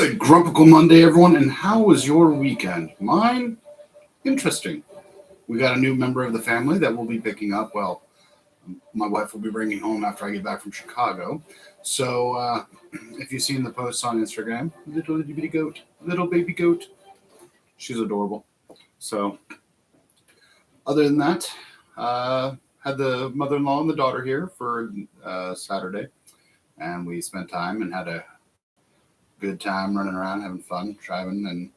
Good Grumpical Monday, everyone, and how was your weekend? Mine? Interesting. We got a new member of the family that we'll be picking up. Well, my wife will be bringing home after I get back from Chicago. So, if you've seen the posts on Instagram, little baby goat, she's adorable. So, other than that, had the mother-in-law and the daughter here for Saturday, and we spent time and had a good time running around, having fun, driving and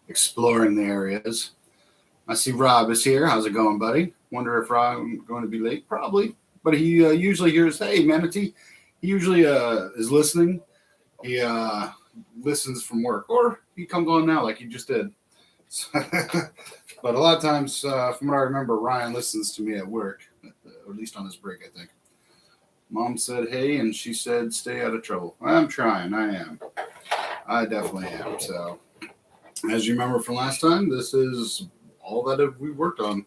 exploring the areas. I see Rob is here. How's it going, buddy? Wonder if Rob's going to be late. Probably. But he usually hears, hey, Manatee. He usually is listening. He listens from work. Or he comes on now like he just did. But a lot of times, from what I remember, Ryan listens to me at work. Or at least on his break, I think. Mom said, hey, and she said, stay out of trouble. I'm trying. I am. I definitely am. So, as you remember from last time, this is all that we worked on.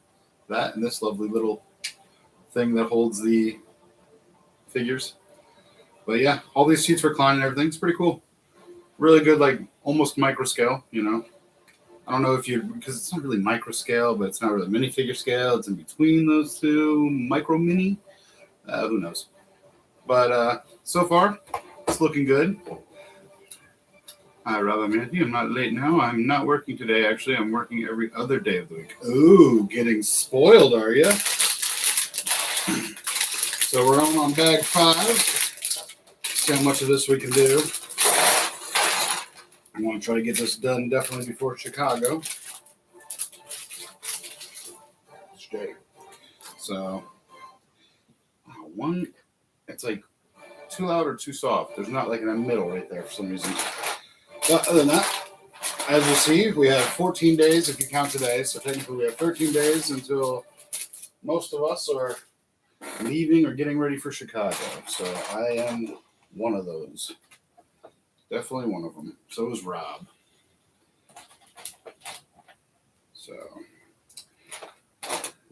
That and this lovely little thing that holds the figures. But yeah, all these seats recline and everything. It's pretty cool. Really good, like almost micro scale, you know. I don't know if because it's not really micro scale, but it's not really minifigure scale. It's in between those two, micro mini. Who knows? But so far, it's looking good. Hi, Rob. I'm not late now. I'm not working today, actually. I'm working every other day of the week. Ooh, getting spoiled, are you? So we're on bag 5. See how much of this we can do. I want to try to get this done definitely before Chicago. Straight. So, one, it's like too loud or too soft. There's not like in the middle right there for some reason. But other than that, as you see, we have 14 days if you count today. So technically we have 13 days until most of us are leaving or getting ready for Chicago. So I am one of those. Definitely one of them. So is Rob. So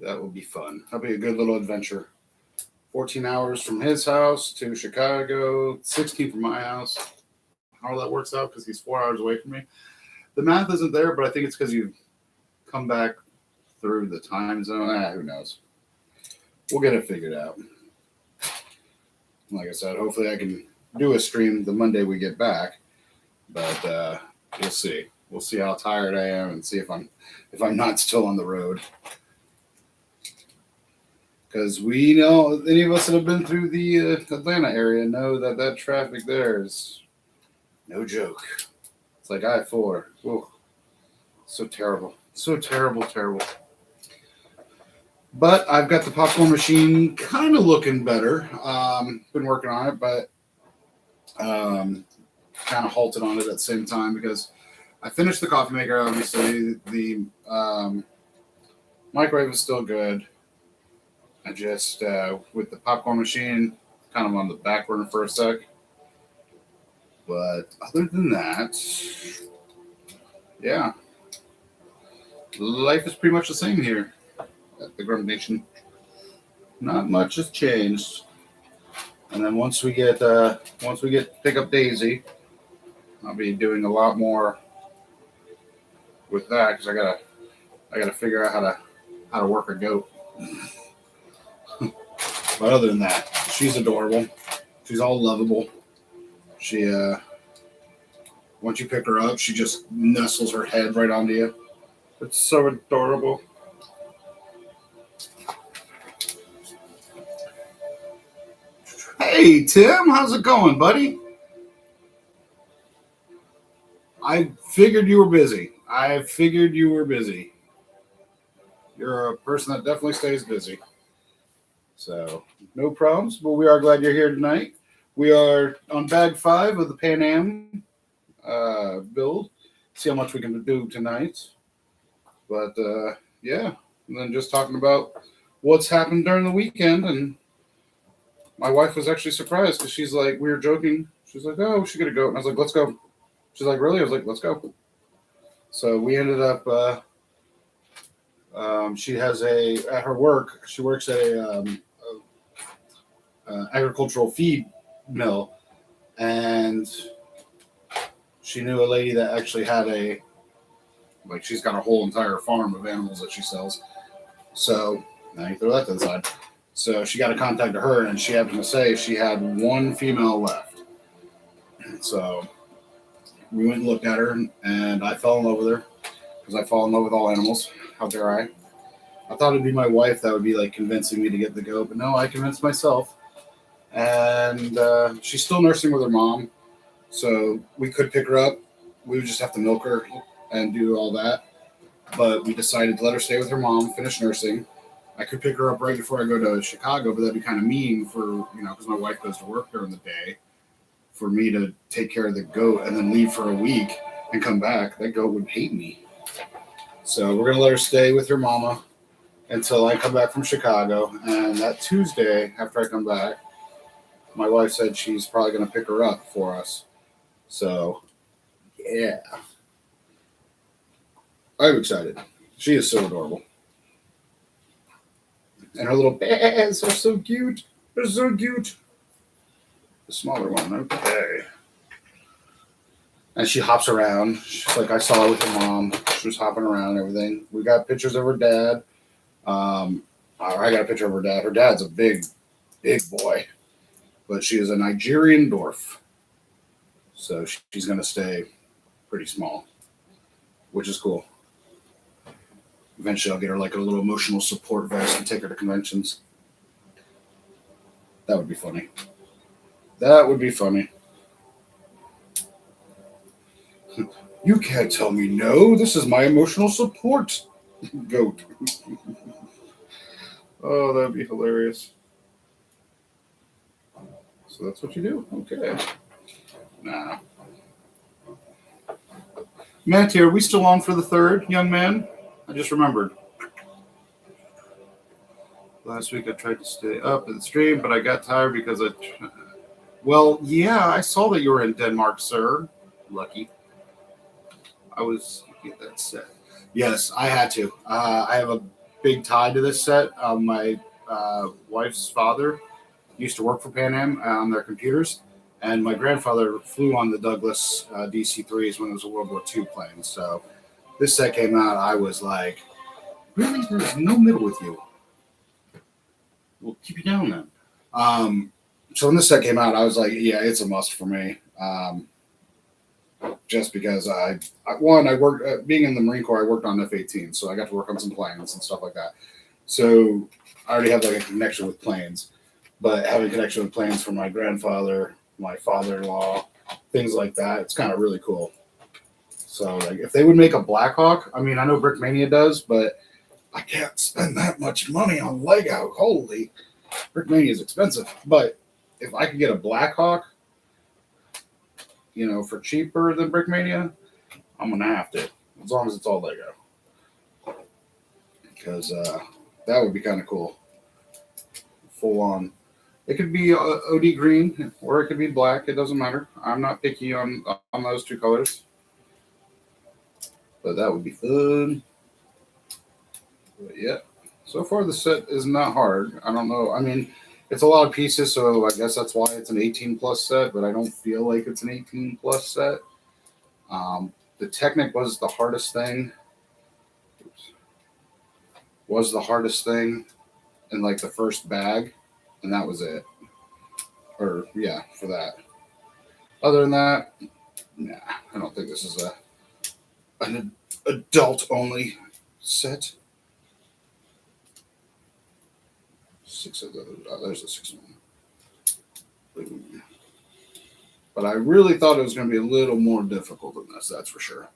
that will be fun. That'll be a good little adventure. 14 hours from his house to Chicago, 16 from my house. How that works out because he's 4 hours away from me. The math isn't there, but I think it's because you come back through the time zone. Who knows? We'll get it figured out. Like I said, hopefully I can do a stream the Monday we get back, but we'll see. We'll see how tired I am and see if I'm not still on the road. Because we know, any of us that have been through the Atlanta area know that traffic there is no joke. It's like I-4. Ooh, so terrible. So terrible. But I've got the popcorn machine kind of looking better. Been working on it, but kind of halted on it at the same time because I finished the coffee maker, obviously. The microwave is still good. I just, with the popcorn machine, kind of on the back burner for a sec. But other than that, yeah, life is pretty much the same here at the Grump Nation. Not much has changed. And then once we get pick up Daisy, I'll be doing a lot more with that because I gotta figure out how to work a goat. But other than that, she's adorable. She's all lovable. She, once you pick her up, she just nestles her head right onto you. It's so adorable. Hey, Tim, how's it going, buddy? I figured you were busy. You're a person that definitely stays busy. So, no problems, but we are glad you're here tonight. We are on bag 5 of the Pan Am build. See how much we can do tonight. But, yeah. And then just talking about what's happened during the weekend. And my wife was actually surprised because she's like, we were joking. She's like, oh, we should get a goat. And I was like, let's go. She's like, really? I was like, let's go. So we ended up, she has at her work, she works at a agricultural feed mill. And she knew a lady that actually had she's got a whole entire farm of animals that she sells. So now you throw that to the side. So she got a contact to her, and she happened to say she had one female left. So we went and looked at her, and I fell in love with her because I fall in love with all animals. How dare I? I thought it'd be my wife that would be like convincing me to get the goat, but no, I convinced myself. And she's still nursing with her mom, so we could pick her up. We would just have to milk her and do all that. But we decided to let her stay with her mom, finish nursing. I could pick her up right before I go to Chicago, but that'd be kind of mean for, because my wife goes to work during the day, for me to take care of the goat and then leave for a week and come back. That goat would hate me. So we're going to let her stay with her mama until I come back from Chicago. And that Tuesday, after I come back, my wife said she's probably going to pick her up for us. So, yeah. I'm excited. She is so adorable. And her little bears are so cute. They're so cute. The smaller one, okay. And she hops around. She's like I saw her with her mom. She was hopping around and everything. We got pictures of her dad. I got a picture of her dad. Her dad's a big, big boy. But she is a Nigerian dwarf. So she's going to stay pretty small, which is cool. Eventually, I'll get her like a little emotional support vest and take her to conventions. That would be funny. That would be funny. You can't tell me no. This is my emotional support goat. Oh, that'd be hilarious. So that's what you do? Okay. Nah. Manatee, are we still on for the third, young man? I just remembered. Last week I tried to stay up at the stream, but I got tired because Well, yeah, I saw that you were in Denmark, sir. Lucky. I was get that set. Yes, I had to. I have a big tie to this set. My wife's father used to work for Pan Am on their computers, and my grandfather flew on the Douglas DC-3s when it was a World War II plane. So this set came out, I was like, really? There's no middle with you. We'll keep you down then. So when this set came out, I was like, yeah, it's a must for me. Just because I worked, being in the Marine Corps, I worked on F-18, so I got to work on some planes and stuff like that. So I already have like a connection with planes, but having a connection with planes from my grandfather, my father-in-law, things like that, it's kind of really cool. So like if they would make a Black Hawk, I mean, I know Brickmania does, but I can't spend that much money on Lego. Holy, Brickmania is expensive. But if I could get a Black Hawk, for cheaper than Brickmania, I'm going to have to, as long as it's all Lego. Because that would be kind of cool. Full on. It could be OD green, or it could be black. It doesn't matter. I'm not picky on those two colors. But that would be fun. But yeah. So far, the set is not hard. I don't know. I mean, it's a lot of pieces, so I guess that's why it's an 18-plus set, but I don't feel like it's an 18-plus set. The Technic was the hardest thing. Was the hardest thing in, like, the first bag, and that was it. Or, yeah, for that. Other than that, nah, I don't think this is an adult-only set. There's a 6 one. But I really thought it was going to be a little more difficult than this, that's for sure.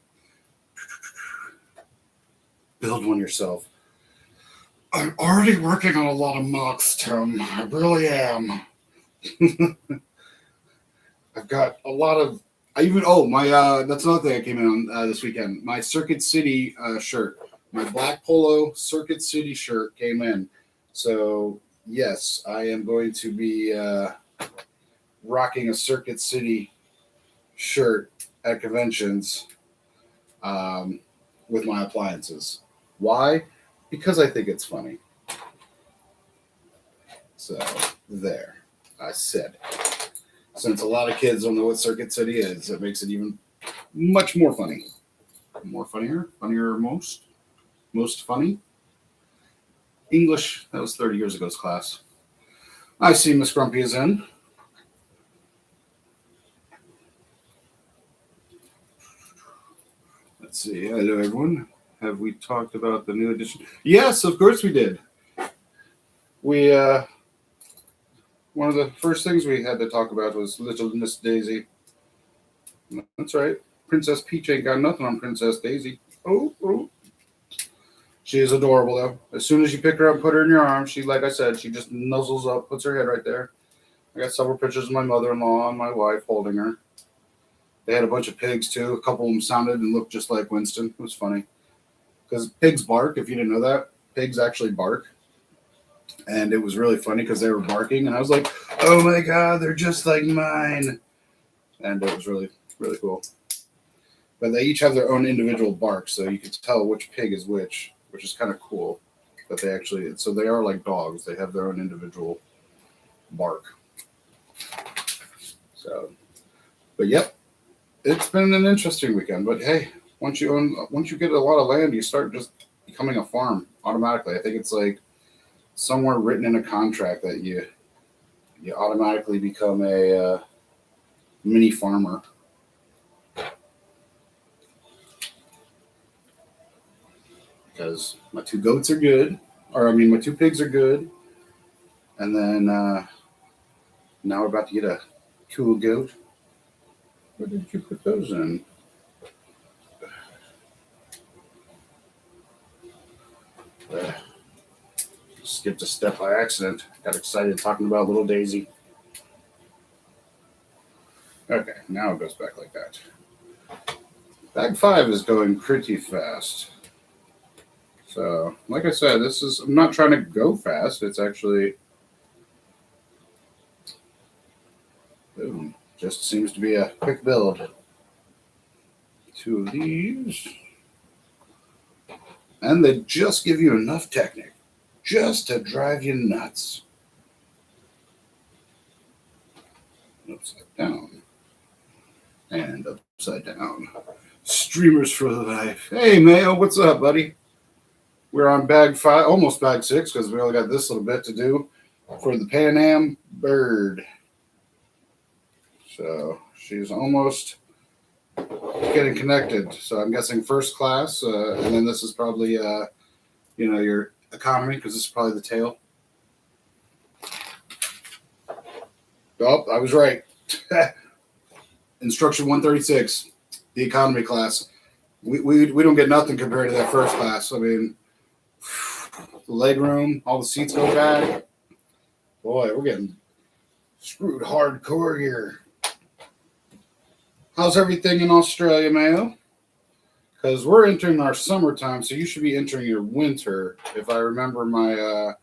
Build one yourself. I'm already working on a lot of mocks, Tim. I really am. I've got a lot of. That's another thing I came in on this weekend. My Circuit City shirt, my black polo Circuit City shirt came in. So yes, I am going to be rocking a Circuit City shirt at conventions with my appliances. Why? Because I think it's funny. So there, I said. Since a lot of kids don't know what Circuit City is, it makes it even much more funny. Funnier, most funny. English, that was 30 years ago's class. I see Miss Grumpy is in. Let's see. Hello, everyone. Have we talked about the new edition? Yes, of course we did. We, one of the first things we had to talk about was Little Miss Daisy. That's right. Princess Peach ain't got nothing on Princess Daisy. Oh. She is adorable, though. As soon as you pick her up and put her in your arms, she, like I said, she just nuzzles up, puts her head right there. I got several pictures of my mother-in-law and my wife holding her. They had a bunch of pigs, too. A couple of them sounded and looked just like Winston. It was funny. Because pigs bark, if you didn't know that. Pigs actually bark. And it was really funny because they were barking. And I was like, oh, my God, they're just like mine. And it was really, really cool. But they each have their own individual bark, so you can tell which pig is which is kind of cool. But they actually, so they are like dogs. They have their own individual bark. So, but yep, it's been an interesting weekend. But hey, once you get a lot of land, you start just becoming a farm automatically. I think it's like somewhere written in a contract that you automatically become a mini farmer. Because my 2 goats are good, my 2 pigs are good, and then now we're about to get a cool goat. Where did you put those in? Skipped a step by accident. Got excited talking about little Daisy. Okay, now it goes back like that. Bag 5 is going pretty fast. So, like I said, I'm not trying to go fast. It's actually, boom, just seems to be a quick build. 2 of these. And they just give you enough technique just to drive you nuts. Upside down. And upside down. Streamers for life. Hey, Mayo, what's up, buddy? We're on bag 5, almost bag 6, because we only got this little bit to do for the Pan Am bird. So she's almost getting connected. So I'm guessing first class, and then this is probably, your economy, because this is probably the tail. Oh, I was right. Instruction 136, the economy class. We don't get nothing compared to that first class. I mean, the leg room, all the seats go back. Boy, we're getting screwed hardcore here. How's everything in Australia, Mayo? Because we're entering our summertime, so you should be entering your winter, if I remember my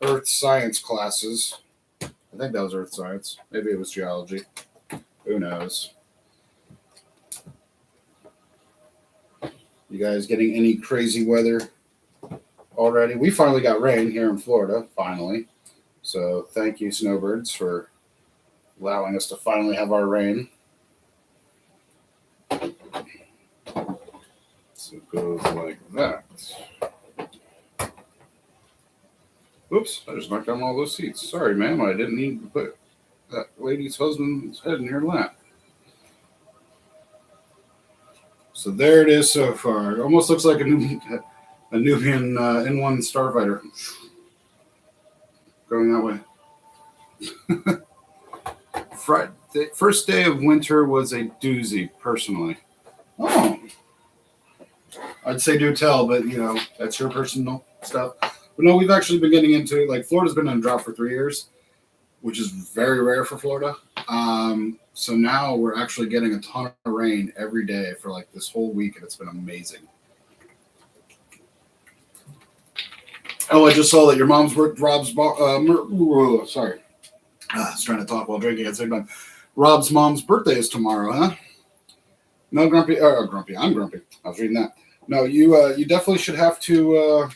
earth science classes. I think that was earth science. Maybe it was geology. Who knows? You guys getting any crazy weather already? We finally got rain here in Florida, finally. So thank you, snowbirds, for allowing us to finally have our rain. So it goes like that. Oops, I just knocked down all those seats. Sorry, ma'am, I didn't need to put that lady's husband's head in her lap. So there it is so far. It almost looks like a Nubian N1 starfighter going that way. Friday, first day of winter was a doozy, personally. Oh, I'd say do tell, but that's your personal stuff. But no, we've actually been getting into, like, Florida's been in a drought for 3 years, which is very rare for Florida. So now we're actually getting a ton of rain every day for like this whole week, and it's been amazing. Oh, I just saw that your mom's sorry. I was trying to talk while drinking at the same time. Rob's mom's birthday is tomorrow, huh? No, Grumpy. Grumpy. I'm Grumpy. I was reading that. No, you definitely should have to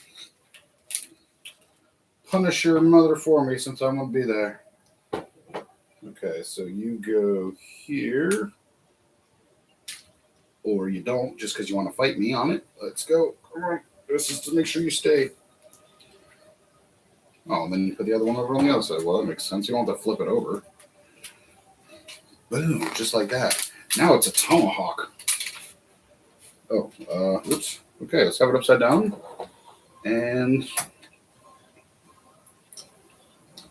punish your mother for me, since I'm going to be there. Okay, so you go here. or you don't just because you want to fight me on it. Let's go. Come on. This is to make sure you stay. Oh, and then you put the other one over on the other side. Well, that makes sense. You don't have to flip it over. Boom, just like that. Now it's a tomahawk. Oh, oops. Okay, let's have it upside down. And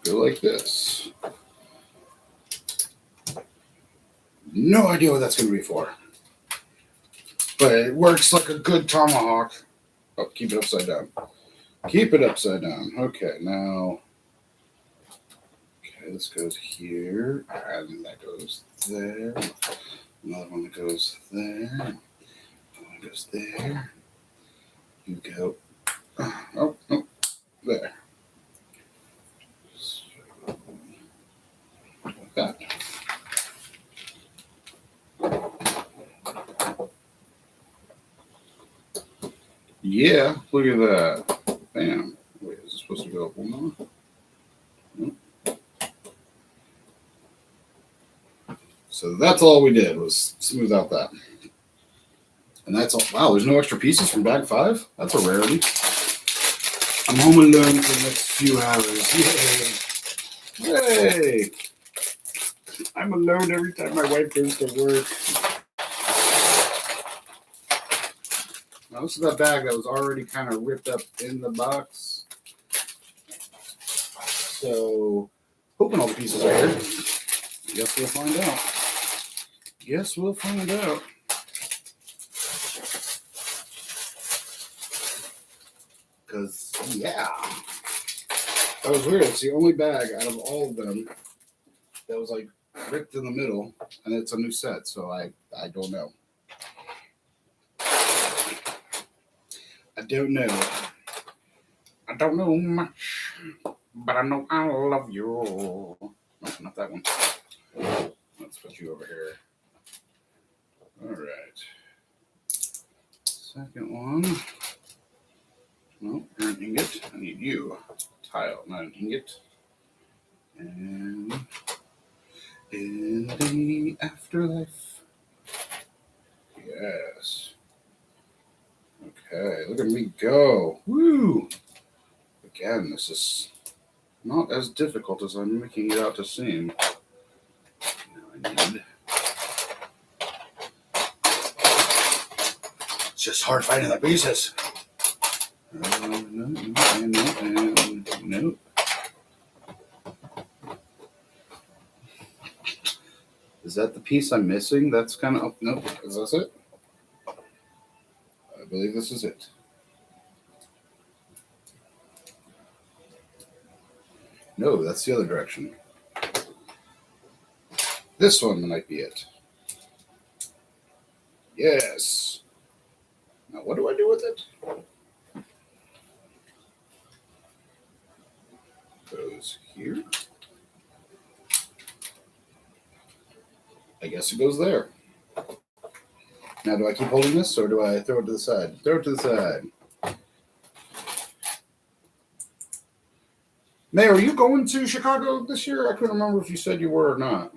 go like this. No idea what that's going to be for. But it works like a good tomahawk. Oh, keep it upside down. Keep it upside down. Okay, now. Okay, this goes here. And that goes there. Another one that goes there. Another one goes there. You go. Oh, no. There. Like that. Yeah, look at that. Bam. Wait, is it supposed to go up one more? Nope. So that's all we did was smooth out that. And that's all. Wow, there's no extra pieces from bag 5? That's a rarity. I'm home alone for the next few hours. Yay! Yay! I'm alone every time my wife goes to work. Now, this is that bag that was already kind of ripped up in the box. So, hoping all the pieces are here. Guess we'll find out. Guess we'll find out. Because, yeah. That was weird. It's the only bag out of all of them that was like ripped in the middle. And it's a new set, so I don't know. I don't know. I don't know much, but I know I love you. No, not that one. Let's put you over here. All right. Second one. No, you're an ingot. I need you. Tile, not an ingot. And in the afterlife. Yes. Okay, look at me go. Woo! Again, this is not as difficult as I'm making it out to seem. Now I need... It's just hard finding the pieces. No. Is that the piece I'm missing? That's kind of... Oh, no, is this it? I believe this is it. No, that's the other direction. This one might be it. Yes. Now, what do I do with it? Goes here. I guess it goes there. Now, do I keep holding this, or do I throw it to the side? Throw it to the side. May, are you going to Chicago this year? I couldn't remember if you said you were or not.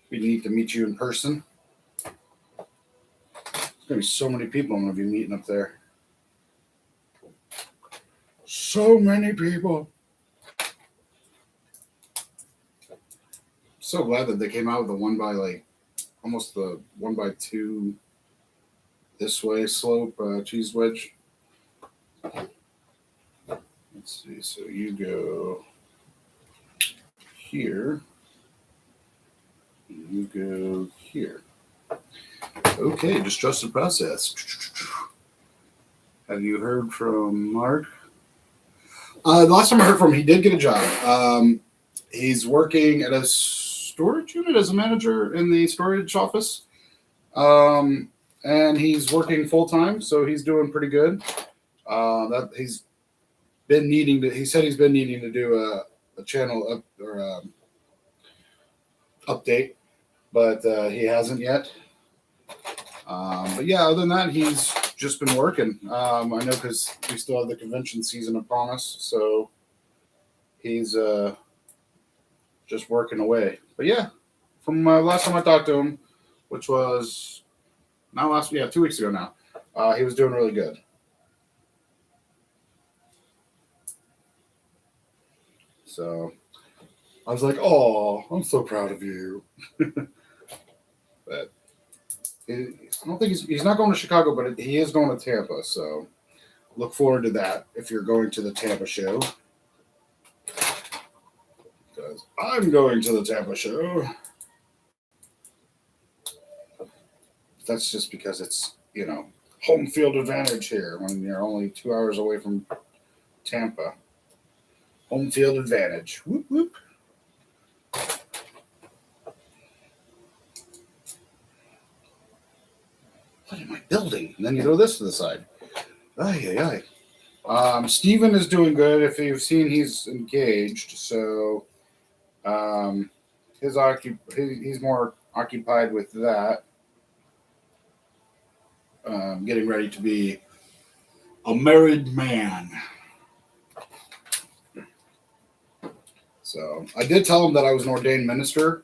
We need to meet you in person. There's going to be so many people I'm going to be meeting up there. So many people. So glad that they came out with the 1x, almost the 1x2 this way slope cheese wedge. Let's see. So you go here. You go here. Okay, just trust the process. Have you heard from Mark? The last time I heard from him, he did get a job. He's working at a storage unit as a manager in the storage office. And he's working full time, so he's doing pretty good. That he's been needing to. He said he's been needing to do a channel up or update, but he hasn't yet. But yeah, other than that, he's just been working. I know because we still have the convention season upon us, so he's just working away. But yeah, from last time I talked to him, which was not last, 2 weeks ago now. He was doing really good. So I was like, "Oh, I'm so proud of you." But I don't think he's not going to Chicago, but he is going to Tampa. So look forward to that if you're going to the Tampa show. Because I'm going to the Tampa show. That's just because it's, home field advantage here when you're only 2 hours away from Tampa. Home field advantage. Whoop, whoop. What am I building? And then you throw this to the side. Ay, ay, ay. Steven is doing good. If you've seen, he's engaged. So he's more occupied with that. Getting ready to be a married man. So I did tell him that I was an ordained minister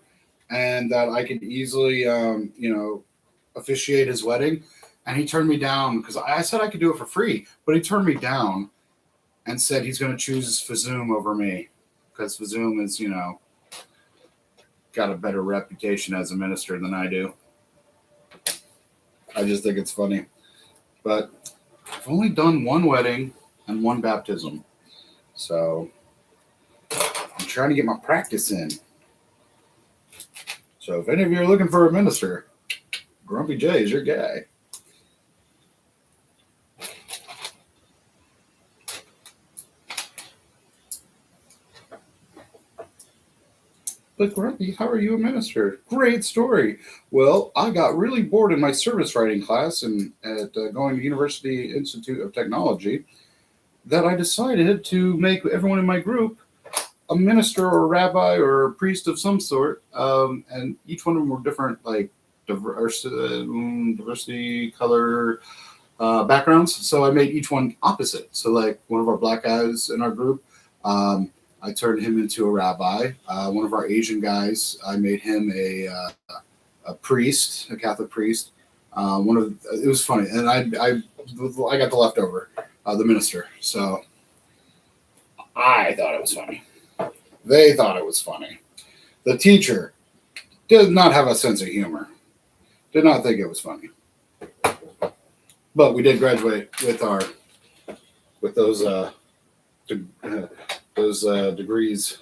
and that I could easily, officiate his wedding. And he turned me down because I said I could do it for free, but he turned me down and said he's going to choose Fazoom over me because Fazoom is, got a better reputation as a minister than I do. I just think it's funny. But I've only done one wedding and one baptism. So I'm trying to get my practice in. So if any of you are looking for a minister, Grumpy J is your guy. But Grumpy, how are you a minister? Great story. Well, I got really bored in my service writing class at going to University Institute of Technology that I decided to make everyone in my group a minister or a rabbi or a priest of some sort. And each one of them were different, like diversity, color, backgrounds. So I made each one opposite. So like one of our black guys in our group, I turned him into a rabbi. One of our Asian guys, I made him a priest, a Catholic priest. It was funny, and I got the leftover, the minister. So I thought it was funny. They thought it was funny. The teacher did not have a sense of humor. Did not think it was funny. But we did graduate with those degrees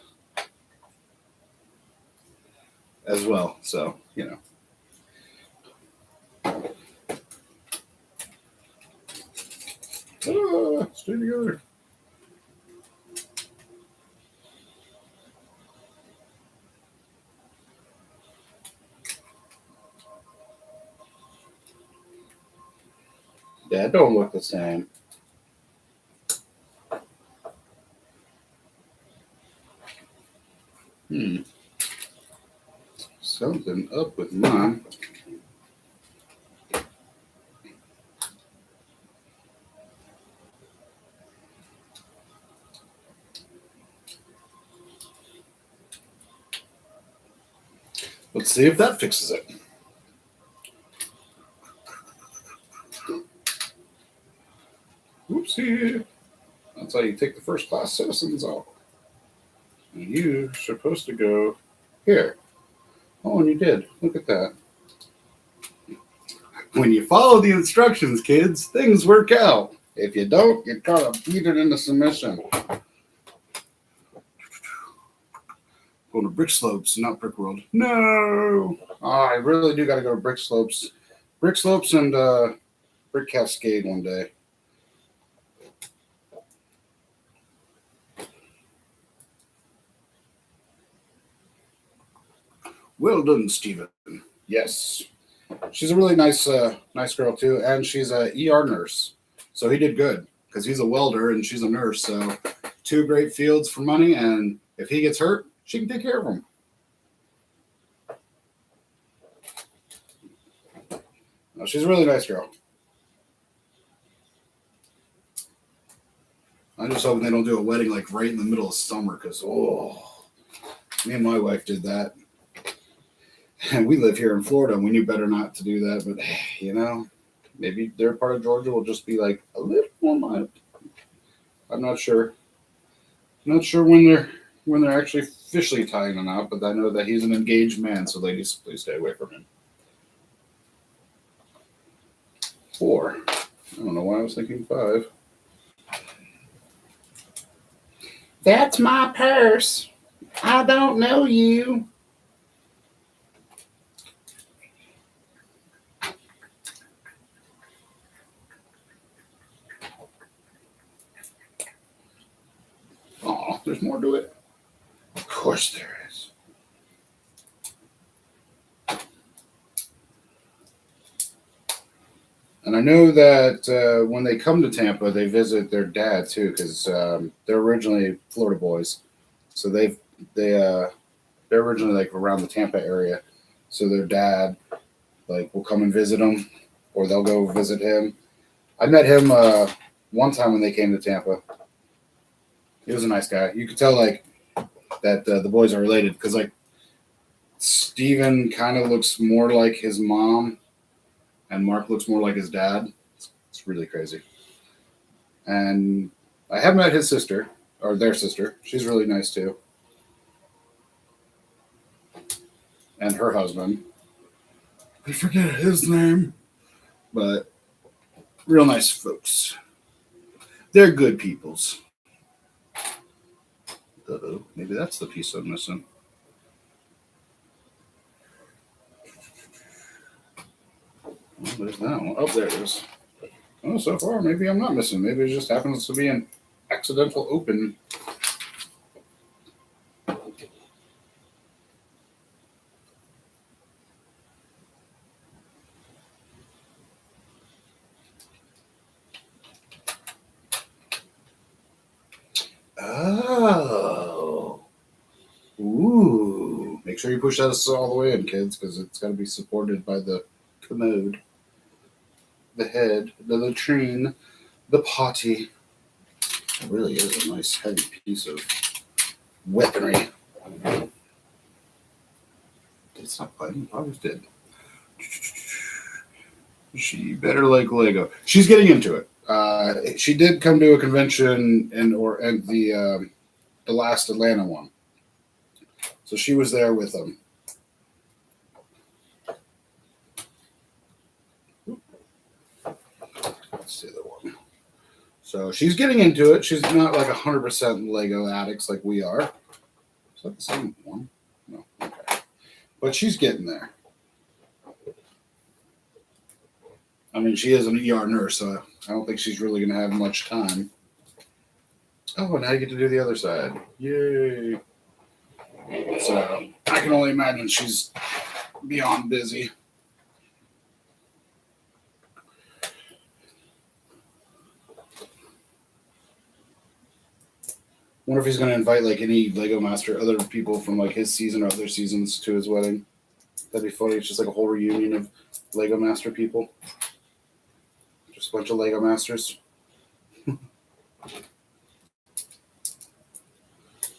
as well. So, stay together. Yeah, don't look the same. Something up with mine. Let's see if that fixes it. Oopsie. That's how you take the first class citizens out. And you're supposed to go here. Oh, and you did. Look at that. When you follow the instructions, kids, things work out. If you don't, you gotta beat it into submission. Going to Brick Slopes, not Brick World. No! Oh, I really do gotta go to Brick Slopes. Brick Slopes and Brick Cascade one day. Well done, Stephen. Yes. She's a really nice girl too, and she's a ER nurse. So he did good because he's a welder and she's a nurse. So 2 great fields for money, and if he gets hurt, she can take care of him. No, she's a really nice girl. I'm just hoping they don't do a wedding like right in the middle of summer because me and my wife did that. And we live here in Florida, and we knew better not to do that. But maybe their part of Georgia will just be like a little more mild. I'm not sure. Not sure when they're actually officially tying him out, but I know that he's an engaged man, so ladies, please stay away from him. 4. I don't know why I was thinking 5. That's my purse. I don't know you. Oh, there's more to it. Of course there is. And I know that when they come to Tampa, they visit their dad too, because they're originally Florida boys. So they're originally like around the Tampa area. So their dad will come and visit them, or they'll go visit him. I met him one time when they came to Tampa. He was a nice guy. You could tell that the boys are related because Steven kind of looks more like his mom, and Mark looks more like his dad. It's really crazy. And I have met his sister, or their sister. She's really nice too. And her husband. I forget his name. But real nice folks. They're good peoples. Uh-oh, maybe that's the piece I'm missing. Oh, there's that one. Oh, there it is. Oh, so far, maybe I'm not missing. Maybe it just happens to be an accidental open. Oh. Ooh. Make sure you push that all the way in, kids, because it's got to be supported by the commode, the head, the latrine, the potty. It really is a nice heavy piece of weaponry. Did it stop playing? I was dead. She better like Lego. She's getting into it. She did come to a convention and the last Atlanta one, so she was there with them. Let's see the one. So she's getting into it. She's not like 100% Lego addicts like we are. Is that the same one? No. Okay. But she's getting there. I mean, she is an ER nurse, so I don't think she's really going to have much time. Oh, now you get to do the other side. Yay. So I can only imagine she's beyond busy. Wonder if he's going to invite any Lego Master, other people from his season or other seasons to his wedding. That'd be funny. It's just a whole reunion of Lego Master people. Just a bunch of Lego Masters.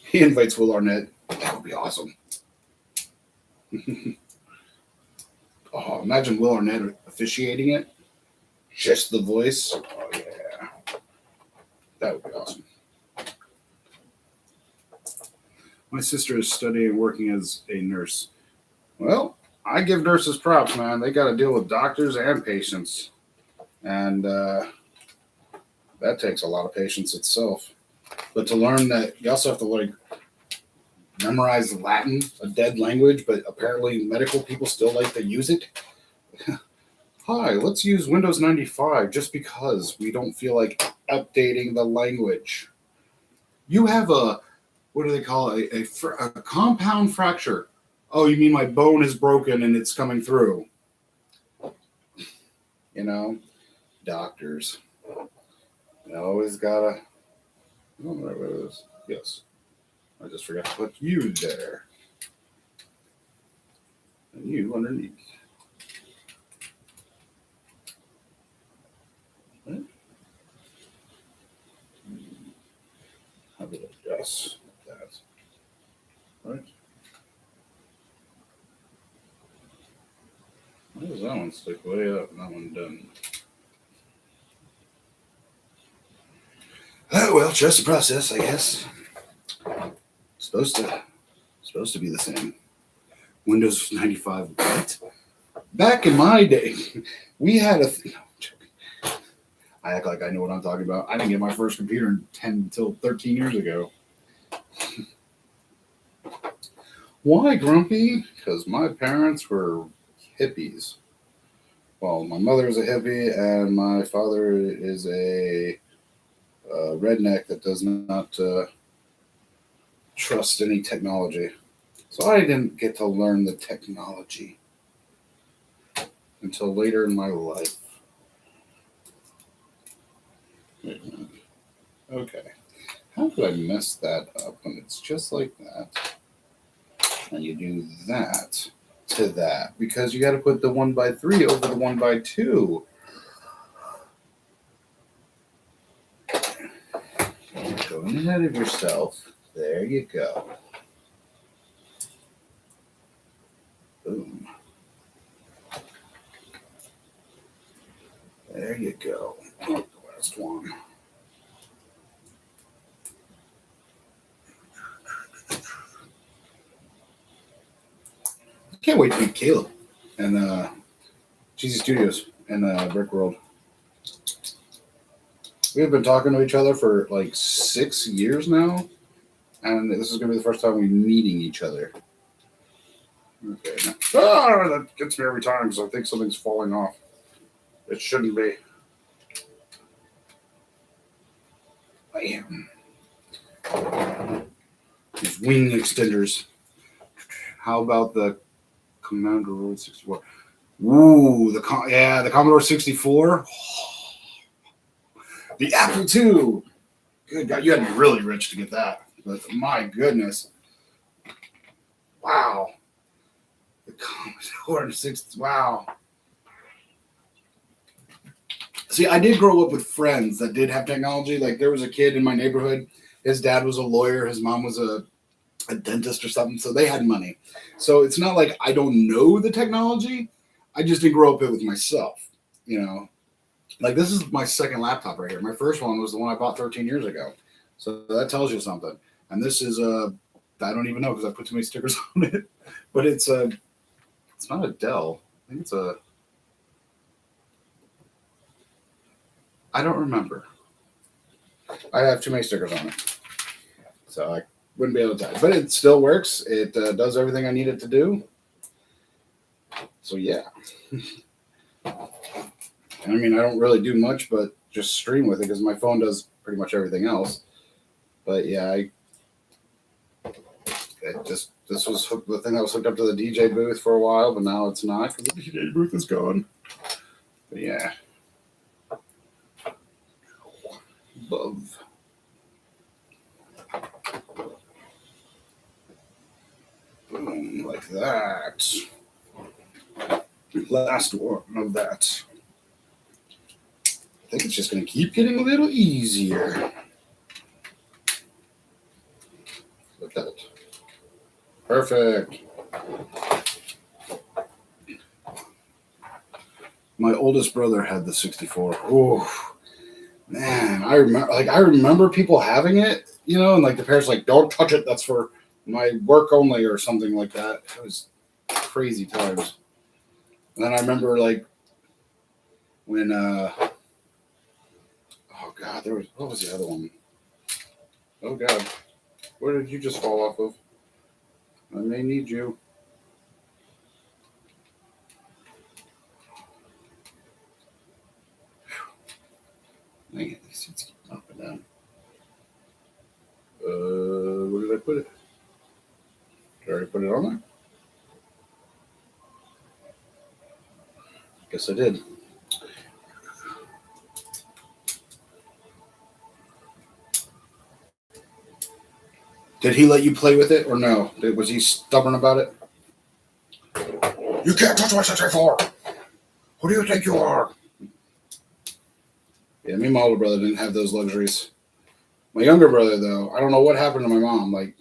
He invites Will Arnett. That would be awesome. Oh, imagine Will Arnett officiating it. Just the voice. Oh, yeah. That would be awesome. My sister is studying and working as a nurse. Well, I give nurses props, man. They got to deal with doctors and patients. And that takes a lot of patience itself. But to learn that, you also have to memorize Latin, a dead language, but apparently medical people still like to use it. Hi, let's use Windows 95 just because we don't feel like updating the language. You have what do they call it? A compound fracture. Oh, you mean my bone is broken and it's coming through? Doctors. You always gotta. I don't know what it is. Yes. I just forgot to put you there. And you underneath. Right? How did I adjust that? Right? Why does that one stick way up and that one doesn't? Oh well, trust the process, I guess. Supposed to be the same. Windows 95 what? Back in my day, we had a. No, I'm joking. I act like I know what I'm talking about. I didn't get my first computer in 10 until 13 years ago. Why, Grumpy? Because my parents were hippies. Well, my mother is a hippie, and my father is a redneck that does not trust any technology. So I didn't get to learn the technology until later in my life. Okay. How could I mess that up when it's just like that? And you do that to that because you got to put the 1x3 over the 1x2. Going ahead of yourself. There you go. Boom. There you go. Oh, the last one. Can't wait to meet Caleb and Cheesy Studios and Brick World. We've been talking to each other for like 6 years now, and this is going to be the first time we're meeting each other. Okay. That gets me every time because I think something's falling off. It shouldn't be. Bam. These wing extenders. How about the Commodore 64? Ooh, the Commodore 64. The Apple II. Good God, you had to be really rich to get that. But my goodness. Wow. The Commodore 64. Wow. See, I did grow up with friends that did have technology. Like there was a kid in my neighborhood. His dad was a lawyer. His mom was a dentist or something. So they had money. So it's not like I don't know the technology. I just didn't grow up with myself. You know, like this is my second laptop right here. My first one was the one I bought 13 years ago. So that tells you something. And this is I don't even know because I put too many stickers on it. But it's not a Dell. I think it's a. I don't remember. I have too many stickers on it. So I wouldn't be able to tell you. But it still works. It does everything I need it to do. So yeah. I mean, I don't really do much but just stream with it because my phone does pretty much everything else. But yeah, this was the thing that was hooked up to the DJ booth for a while, but now it's not because the DJ booth is gone. But yeah. Love. Boom, like that. Last one of that. I think it's just going to keep getting a little easier. Look at it. Perfect. My oldest brother had the 64. Oh, man, I remember people having it, you know, and like the parents like, don't touch it. That's for my work only or something like that. It was crazy times. And then I remember like when oh God, what was the other one? Oh God, where did you just fall off of? I may need you. Dang it, these seats keep up and down. Where did I put it? Did I already put it on there? Guess I did. Did he let you play with it or no? Was he stubborn about it? You can't touch my 64! Who do you think you are? Yeah, me and my older brother didn't have those luxuries. My younger brother, though, I don't know what happened to my mom. Like,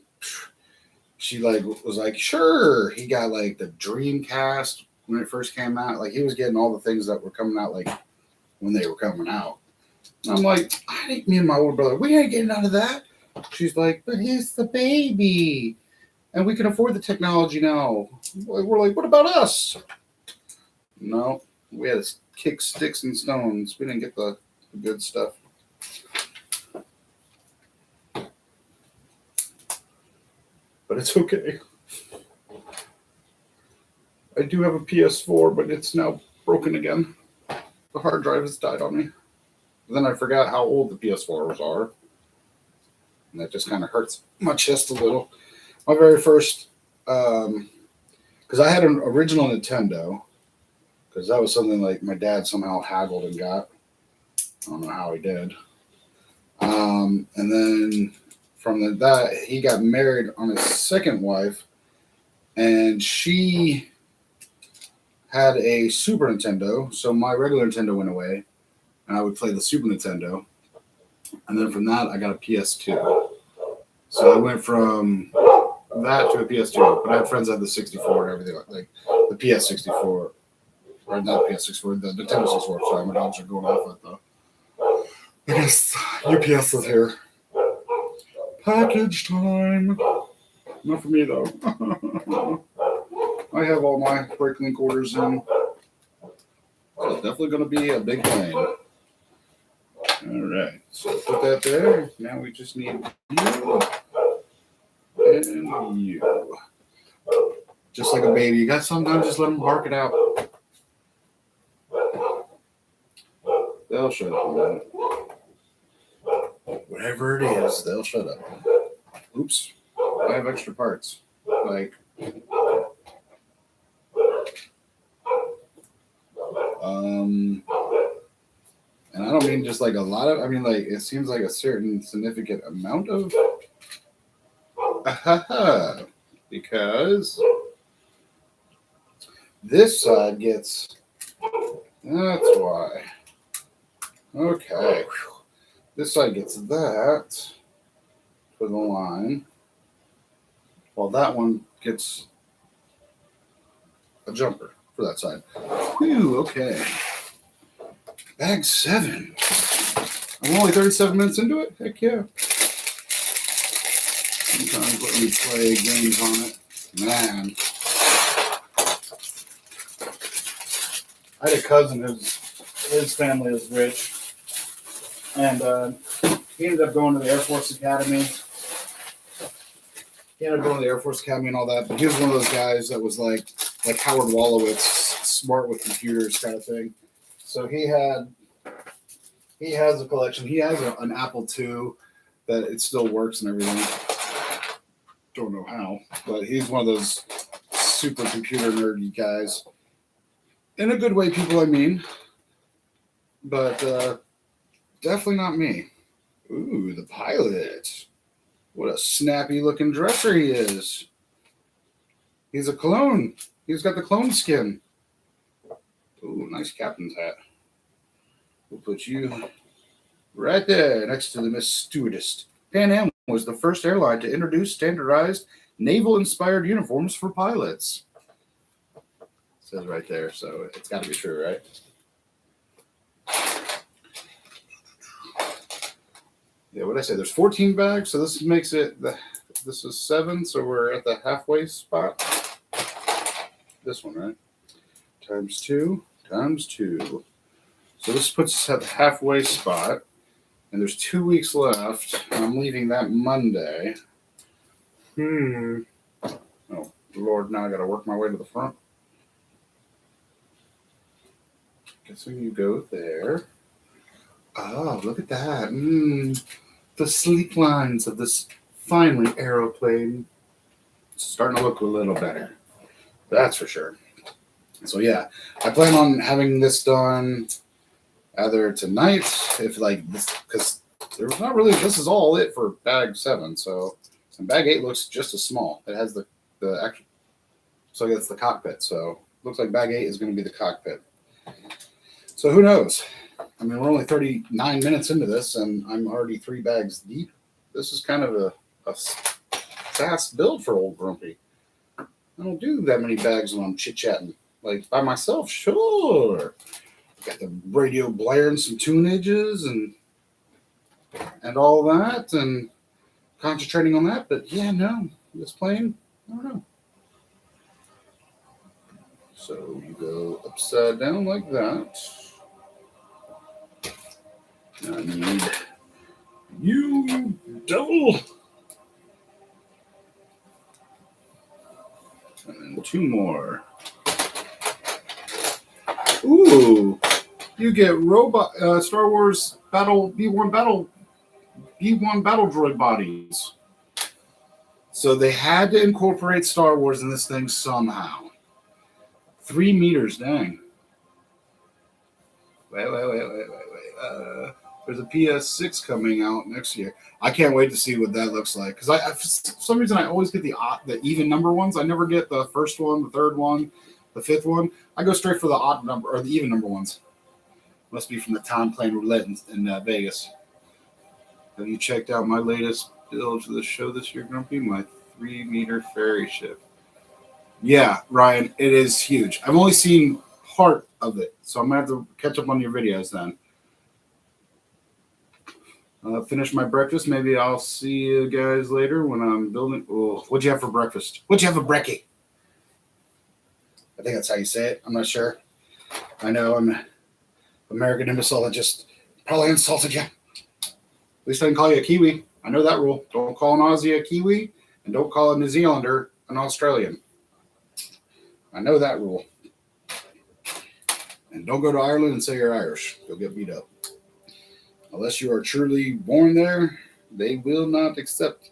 she like was like, sure. He got like the Dreamcast, when it first came out. Like, he was getting all the things that were coming out, like, when they were coming out. And I'm like, me and my older brother, we ain't getting out of that. She's like, but he's the baby. And we can afford the technology now. We're like, what about us? No, we had to kick sticks and stones. We didn't get the good stuff. But it's okay. I do have a PS4, but it's now broken again. The hard drive has died on me. Then I forgot how old the PS4s are. And that just kind of hurts my chest a little. My very first, because I had an original Nintendo, because that was something like my dad somehow haggled and got. I don't know how he did. And then from that, he got married on his second wife, and she had a Super Nintendo, so my regular Nintendo went away, and I would play the Super Nintendo. And then from that, I got a PS2. So I went from that to a PS2, but I had friends that had the 64 and everything, like the PS64, or not the PS64, the Nintendo 64. Sorry, my dogs are going off at the. I guess UPS is here. Package time. Not for me though. I have all my break-link orders in. So it's definitely going to be a big plane. All right, so put that there. Now we just need you and you. Just like a baby. You got sometimes just let them bark it out. They'll shut up in a minute. Whatever it is, they'll shut up. Oops. I have extra parts. Like, and I don't mean just like a lot of, I mean like it seems like a certain significant amount of, because this side gets, that's why. Okay. This side gets that for the line, while that one gets a jumper for that side. Whew, okay. Bag 7. I'm only 37 minutes into it? Heck yeah. Sometimes let me play games on it. Man. I had a cousin his family is rich. And he ended up going to the Air Force Academy. And all that, but he was one of those guys that was like Howard Wolowitz, smart with computers kind of thing. So he has a collection. He has an Apple II that it still works and everything. Don't know how, but he's one of those super computer nerdy guys. In a good way, people, I mean. But definitely not me. Ooh, the pilot. What a snappy looking dresser he is. He's a clone. He's got the clone skin. Ooh, nice captain's hat. We'll put you right there next to the Miss Stewardess. Pan Am was the first airline to introduce standardized naval-inspired uniforms for pilots. It says right there, so it's got to be true, right? Yeah, what did I say? There's 14 bags, so this makes it, this is 7, so we're at the halfway spot. This one, right? Times 2. So this puts us at the halfway spot, and there's 2 weeks left, and I'm leaving that Monday. Oh, Lord, now I got to work my way to the front. Guessing you go there. Oh, look at that. The sleek lines of this finely aeroplane. It's starting to look a little better. That's for sure. So, yeah, I plan on having this done either tonight, if like this, because there's not really, this is all it for bag 7. So, and bag 8 looks just as small. It has the actual, so it's the cockpit. So, looks like bag 8 is going to be the cockpit. So, who knows? I mean, we're only 39 minutes into this, and I'm already 3 bags deep. This is kind of a fast build for old Grumpy. I don't do that many bags when I'm chit-chatting. like by myself, sure. Got the radio blaring some tunages and all that, and concentrating on that. But yeah, no, just playing. I don't know. So you go upside down like that. I need you double. And then 2 more. Ooh, you get robot Star Wars B1 battle droid bodies. So they had to incorporate Star Wars in this thing somehow. 3 meters, dang. Wait. There's a PS6 coming out next year. I can't wait to see what that looks like. Because for some reason, I always get the even number ones. I never get the first one, the third one, the fifth one. I go straight for the odd number or the even number ones. Must be from the time playing roulette in Vegas. Have you checked out my latest build for the show this year, Grumpy? My 3-meter ferry ship. Yeah, Ryan, it is huge. I've only seen part of it, so I'm going to have to catch up on your videos then. Finish my breakfast. Maybe I'll see you guys later when I'm building. Oh, what'd you have for breakfast? What'd you have for brekkie? I think that's how you say it. I'm not sure. I know I'm an American imbecile that just probably insulted you. At least I didn't call you a Kiwi. I know that rule. Don't call an Aussie a Kiwi, and don't call a New Zealander an Australian. I know that rule. And don't go to Ireland and say you're Irish. You'll get beat up. Unless you are truly born there, they will not accept.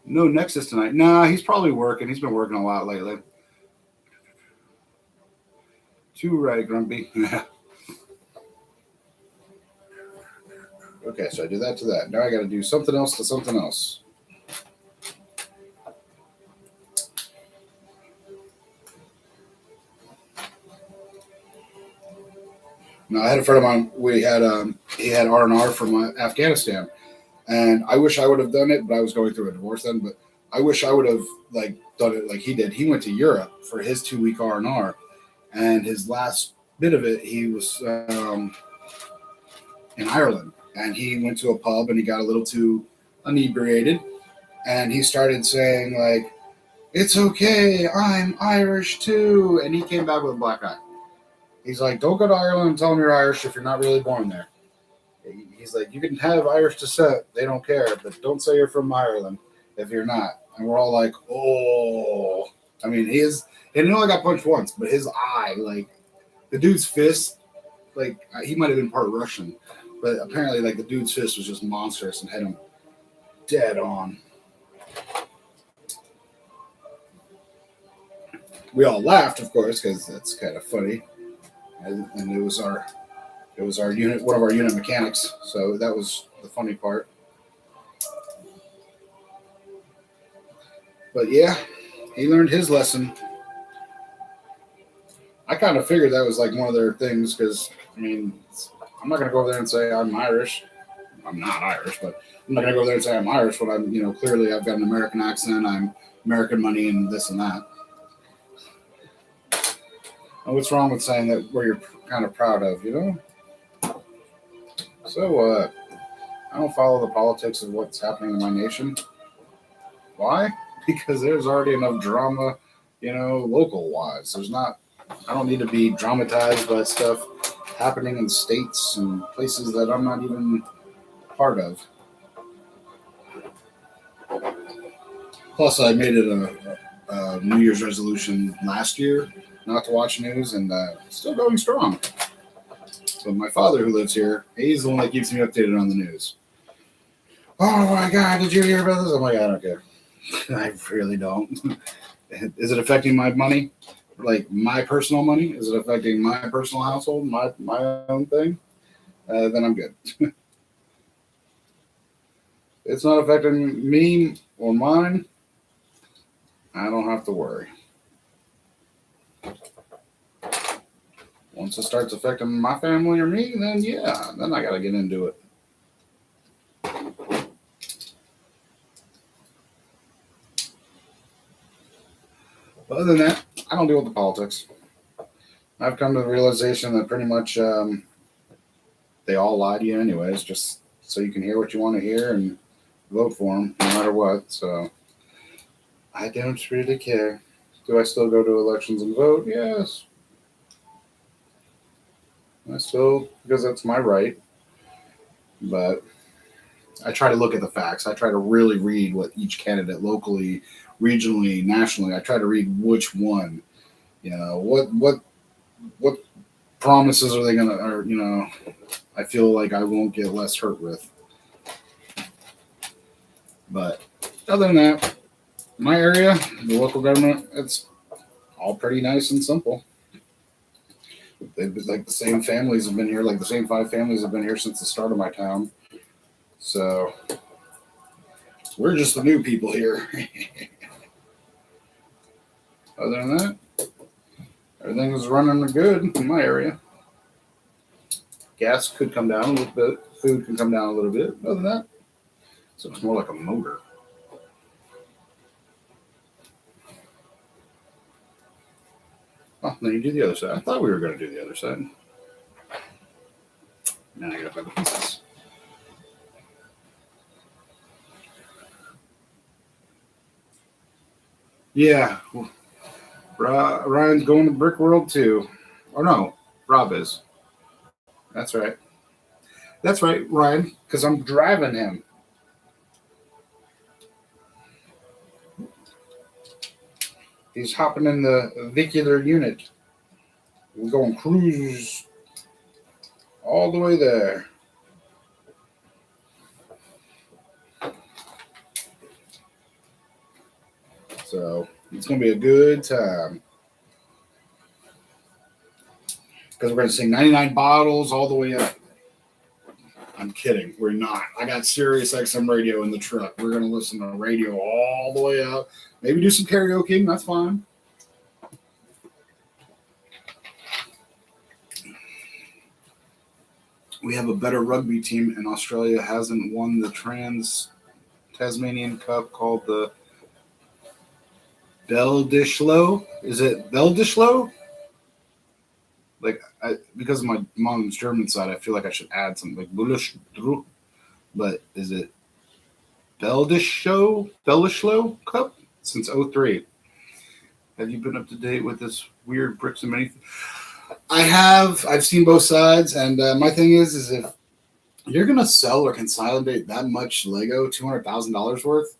No Nexus tonight. Nah, he's probably working. He's been working a lot lately. 2 right, Grumpy. Okay, so I did that to that. Now I got to do something else to something else. Now, I had a friend of mine. He had R&R from Afghanistan, and I wish I would have done it, but I was going through a divorce then. But I wish I would have done it like he did. He went to Europe for his 2-week R&R, and his last bit of it, he was in Ireland, and he went to a pub and he got a little too inebriated, and he started saying like, "It's okay, I'm Irish too," and he came back with a black eye. He's like, "Don't go to Ireland and tell them you're Irish if you're not really born there." He's like, "You can have Irish descent, they don't care, but don't say you're from Ireland if you're not." And we're all like, "Oh." I mean, and he only got punched once, but his eye, like, the dude's fist, like, he might have been part Russian, but apparently, like, the dude's fist was just monstrous and hit him dead on. We all laughed, of course, because that's kind of funny. And it was our unit, one of our unit mechanics. So that was the funny part. But yeah, he learned his lesson. I kind of figured that was like one of their things because, I mean, I'm not going to go over there and say I'm Irish. I'm not Irish, but I'm not going to go over there and say I'm Irish when I'm, clearly I've got an American accent. I'm American money and this and that. And what's wrong with saying that where you're kind of proud of, So, I don't follow the politics of what's happening in my nation. Why? Because there's already enough drama, local-wise. I don't need to be dramatized by stuff happening in states and places that I'm not even part of. Plus, I made it a New Year's resolution last year not to watch news, and still going strong. But my father, who lives here, he's the one that keeps me updated on the news. Oh my God, did you hear about this? I'm like, I don't care. I really don't. Is it affecting my money? Like my personal money? Is it affecting my personal household, my own thing? Then I'm good. It's not affecting me or mine. I don't have to worry. Once it starts affecting my family or me, then yeah, then I got to get into it. But other than that, I don't deal with the politics. I've come to the realization that pretty much they all lie to you anyways, just so you can hear what you want to hear and vote for them no matter what. So I don't really care. Do I still go to elections and vote? Yes. I still, because that's my right. But I try to look at the facts. I try to really read what each candidate locally, regionally, nationally. I try to read which one. You know what promises are they gonna? Or I feel like I won't get less hurt with. But other than that, my area, the local government, it's all pretty nice and simple. They've been like the same families have been here, like the same 5 families have been here since the start of my town. So we're just the new people here. Other than that, everything is running good in my area. Gas could come down a little bit. Food can come down a little bit. Other than that, so it's more like a motor. Oh, then you do the other side. I thought we were going to do the other side. Now I got to find the pieces. Yeah. Ryan's going to Brick World too. Or no, Rob is. That's right. That's right, Ryan, because I'm driving him. He's hopping in the vehicular unit. We're going cruise all the way there. So it's going to be a good time. Because we're going to sing 99 bottles all the way up. I'm kidding. We're not. I got Sirius XM radio in the truck. We're going to listen to radio all the way up. Maybe do some karaoke. That's fine. We have a better rugby team, and Australia hasn't won the Tasmanian Cup called the Beldishlow. Is it Beldishlow? Because of my mom's German side, I feel like I should add something like Bulish, but is it Beldishlow Cup since '03? Have you been up to date with this weird bricks and mini? I have. I've seen both sides, and my thing is if you're gonna sell or consolidate that much Lego, $200,000 worth,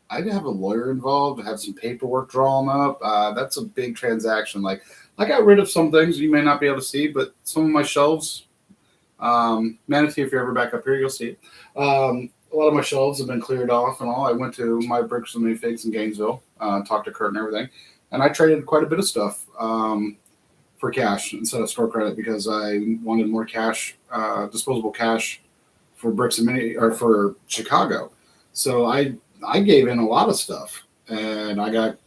I'd have a lawyer involved, have some paperwork drawn up. That's a big transaction. Like I got rid of some things you may not be able to see, but some of my shelves, Manatee, if you're ever back up here, you'll see it. A lot of my shelves have been cleared off and all. I went to my Bricks and Minifigs in Gainesville, talked to Kurt and everything, and I traded quite a bit of stuff for cash instead of store credit because I wanted more cash, disposable cash for Bricks and Mini or for Chicago. So I gave in a lot of stuff, and I got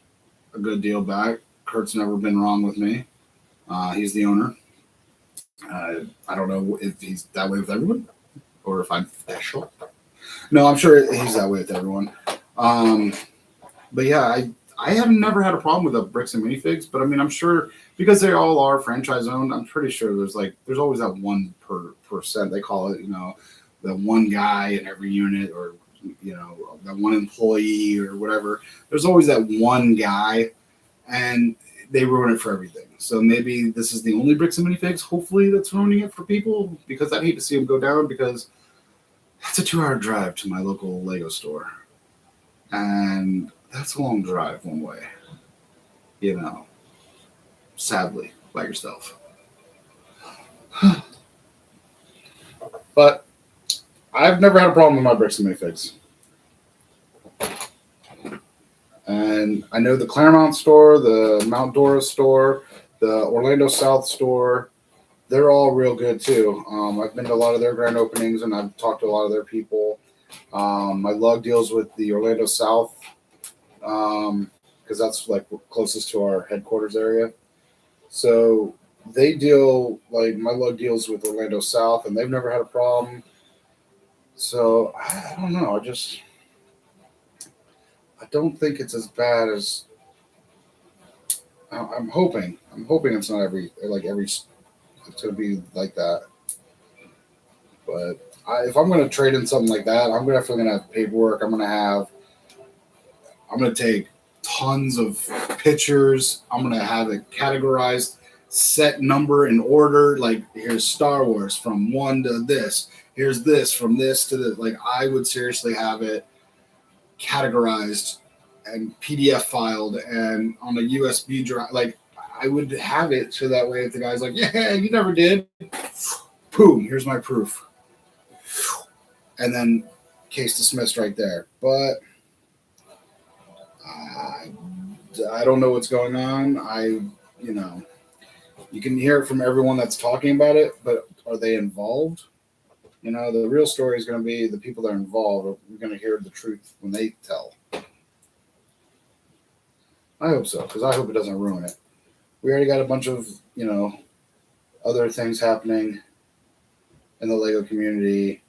a good deal back. Kurt's never been wrong with me. He's the owner. I don't know if he's that way with everyone or if I'm special. No, I'm sure he's that way with everyone. But yeah, I have never had a problem with the Bricks and Minifigs, but I mean, I'm sure because they all are franchise owned, I'm pretty sure there's always that 1%. They call it, the one guy in every unit or, that one employee or whatever. There's always that one guy, and they ruin it for everything. So maybe this is the only Bricks and Minifigs, hopefully, that's ruining it for people, because I'd hate to see them go down, because it's a 2-hour drive to my local Lego store. And that's a long drive one way, sadly, by yourself. But I've never had a problem with my Bricks and Minifigs. And I know the Claremont store, the Mount Dora store, the Orlando South store, they're all real good too. I've been to a lot of their grand openings and I've talked to a lot of their people. My lug deals with the Orlando South because that's like closest to our headquarters area. So they deal, like my lug deals with Orlando South and they've never had a problem. So I don't know. I don't think it's as bad as I'm hoping. I'm hoping it's not every. It's gonna be like that. But if I'm gonna trade in something like that, I'm definitely gonna have paperwork. I'm gonna take tons of pictures. I'm gonna have it categorized, set number in order. Like here's Star Wars from one to this. Here's this from this to this. Like I would seriously have it categorized and PDF filed and on a USB drive. Like I would have it so that way if the guy's like, yeah, you never did, boom, here's my proof, and then case dismissed right there. But I don't know what's going on. You know, you can hear it from everyone that's talking about it, but are they involved? You know, the real story is going to be the people that are involved. We're going to hear the truth when they tell. I hope so, because I hope it doesn't ruin it. We already got a bunch of, other things happening in the Lego community.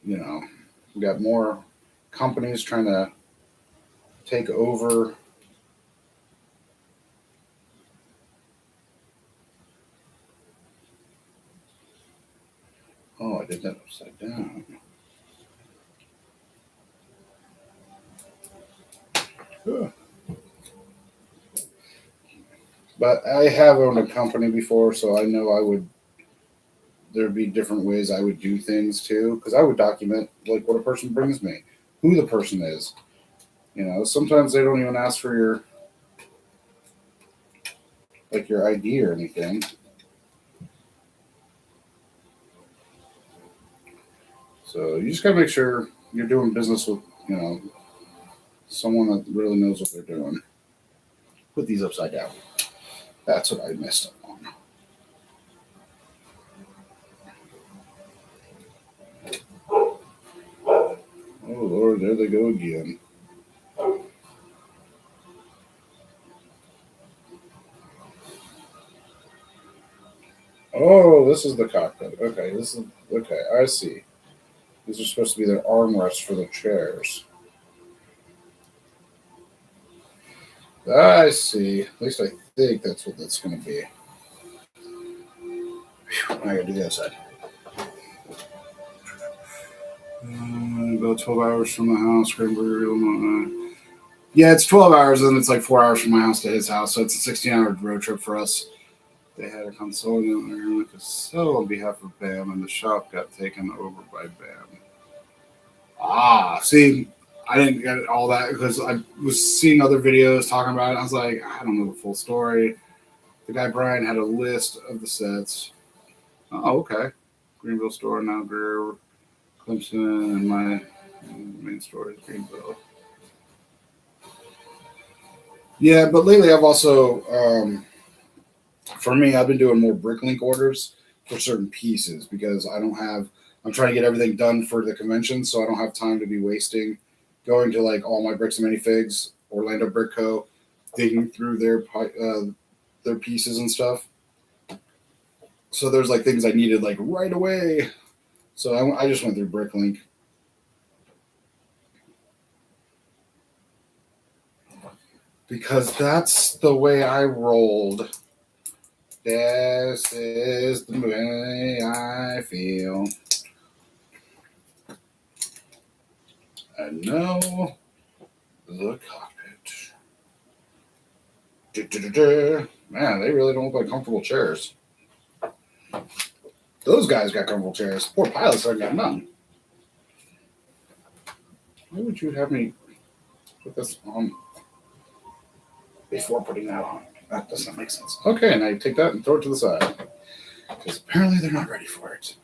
We got more companies trying to take over. Oh, I did that upside down. Ugh. But I have owned a company before, so I know there'd be different ways I would do things too, because I would document like what a person brings me, who the person is. Sometimes they don't even ask for your ID or anything. So you just gotta make sure you're doing business with, someone that really knows what they're doing. Put these upside down. That's what I messed up on. Oh Lord, there they go again. Oh, this is the cockpit. Okay. I see. These are supposed to be their armrests for the chairs. I see. At least I think that's what that's going to be. I got to do the other side. About 12 hours from the house. Yeah, it's 12 hours, and it's like 4 hours from my house to his house, so it's a 16-hour road trip for us. They had a console in there, so on behalf of BAM, and the shop got taken over by BAM. See, I didn't get all that because I was seeing other videos talking about it. I was like, I don't know the full story. The guy Brian had a list of the sets. Oh, okay. Greenville store now grew. Clemson and my main store is Greenville. Yeah, but lately I've also, for me, I've been doing more Bricklink orders for certain pieces because I'm trying to get everything done for the convention, so I don't have time to be wasting going to like all my bricks and minifigs, Orlando Brick Co., digging through their pieces and stuff. So there's like things I needed like right away. So I just went through Bricklink. Because that's the way I rolled. This is the way I feel. And now the cockpit. Man, they really don't look like comfortable chairs. Those guys got comfortable chairs. Poor pilots ain't got none. Why would you have me put this on before putting that on? That doesn't make sense. Okay, now you take that and throw it to the side. Because apparently they're not ready for it.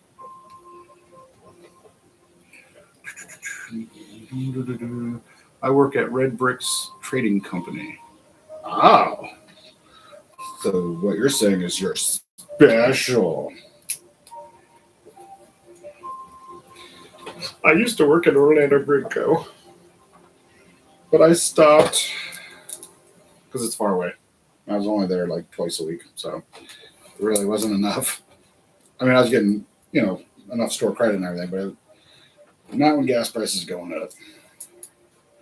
I work at Red Bricks Trading Company. Oh. So what you're saying is you're special. I used to work at Orlando Brick Co., but I stopped because it's far away. I was only there like twice a week, so it really wasn't enough. I mean, I was getting, enough store credit and everything, but not when gas prices going up.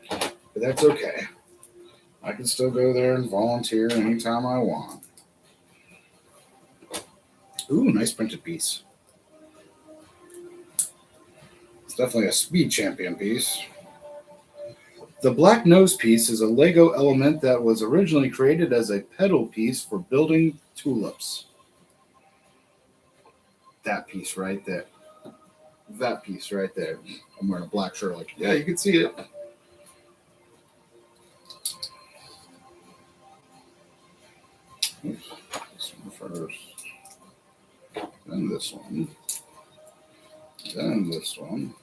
But that's okay. I can still go there and volunteer anytime I want. Ooh, nice printed piece. It's definitely a speed champion piece. The black nose piece is a Lego element that was originally created as a pedal piece for building tulips. That piece right there. That piece right there. I'm wearing a black shirt. Like, yeah, you can see it. Oops. This one first. Then this one. Then this one.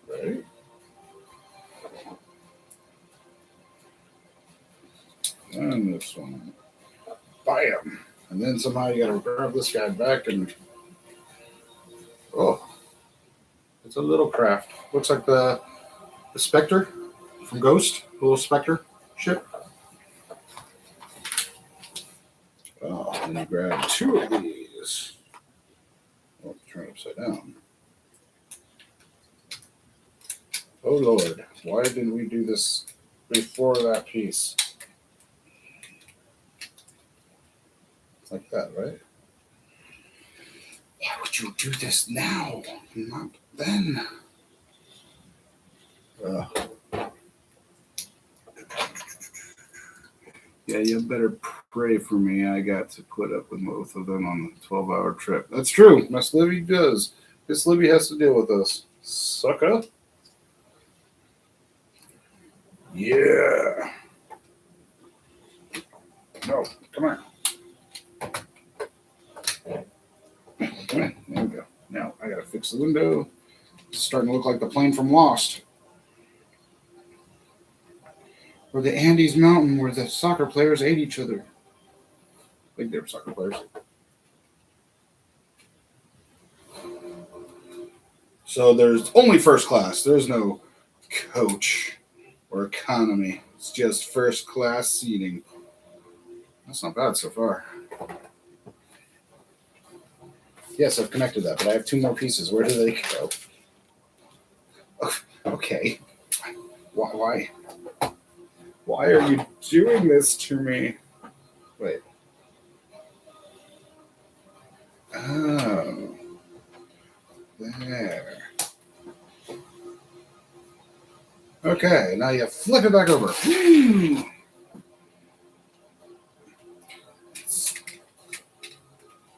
Right. And this one. Bam. And then somehow you gotta grab this guy back and oh, it's a little craft. Looks like the Spectre from Ghost, the little Spectre ship. Oh, and you grab two of these. Oh, turn it upside down. Oh Lord, why didn't we do this before that piece? Like that, right? Why would you do this now? Not then. Yeah, you better pray for me. I got to put up with both of them on the 12-hour trip. That's true. Miss Libby does. Miss Libby has to deal with us. Sucker. Yeah. No, come on. Come on. There we go. Now I gotta fix the window. It's starting to look like the plane from Lost. Or the Andes Mountain where the soccer players ate each other. I think they were soccer players. So there's only first class. There's no coach or economy. It's just first class seating. That's not bad so far. Yes, I've connected that, but I have two more pieces. Where do they go? Okay. Why? Why are you doing this to me? Wait. Oh. There. Okay, now you flip it back over.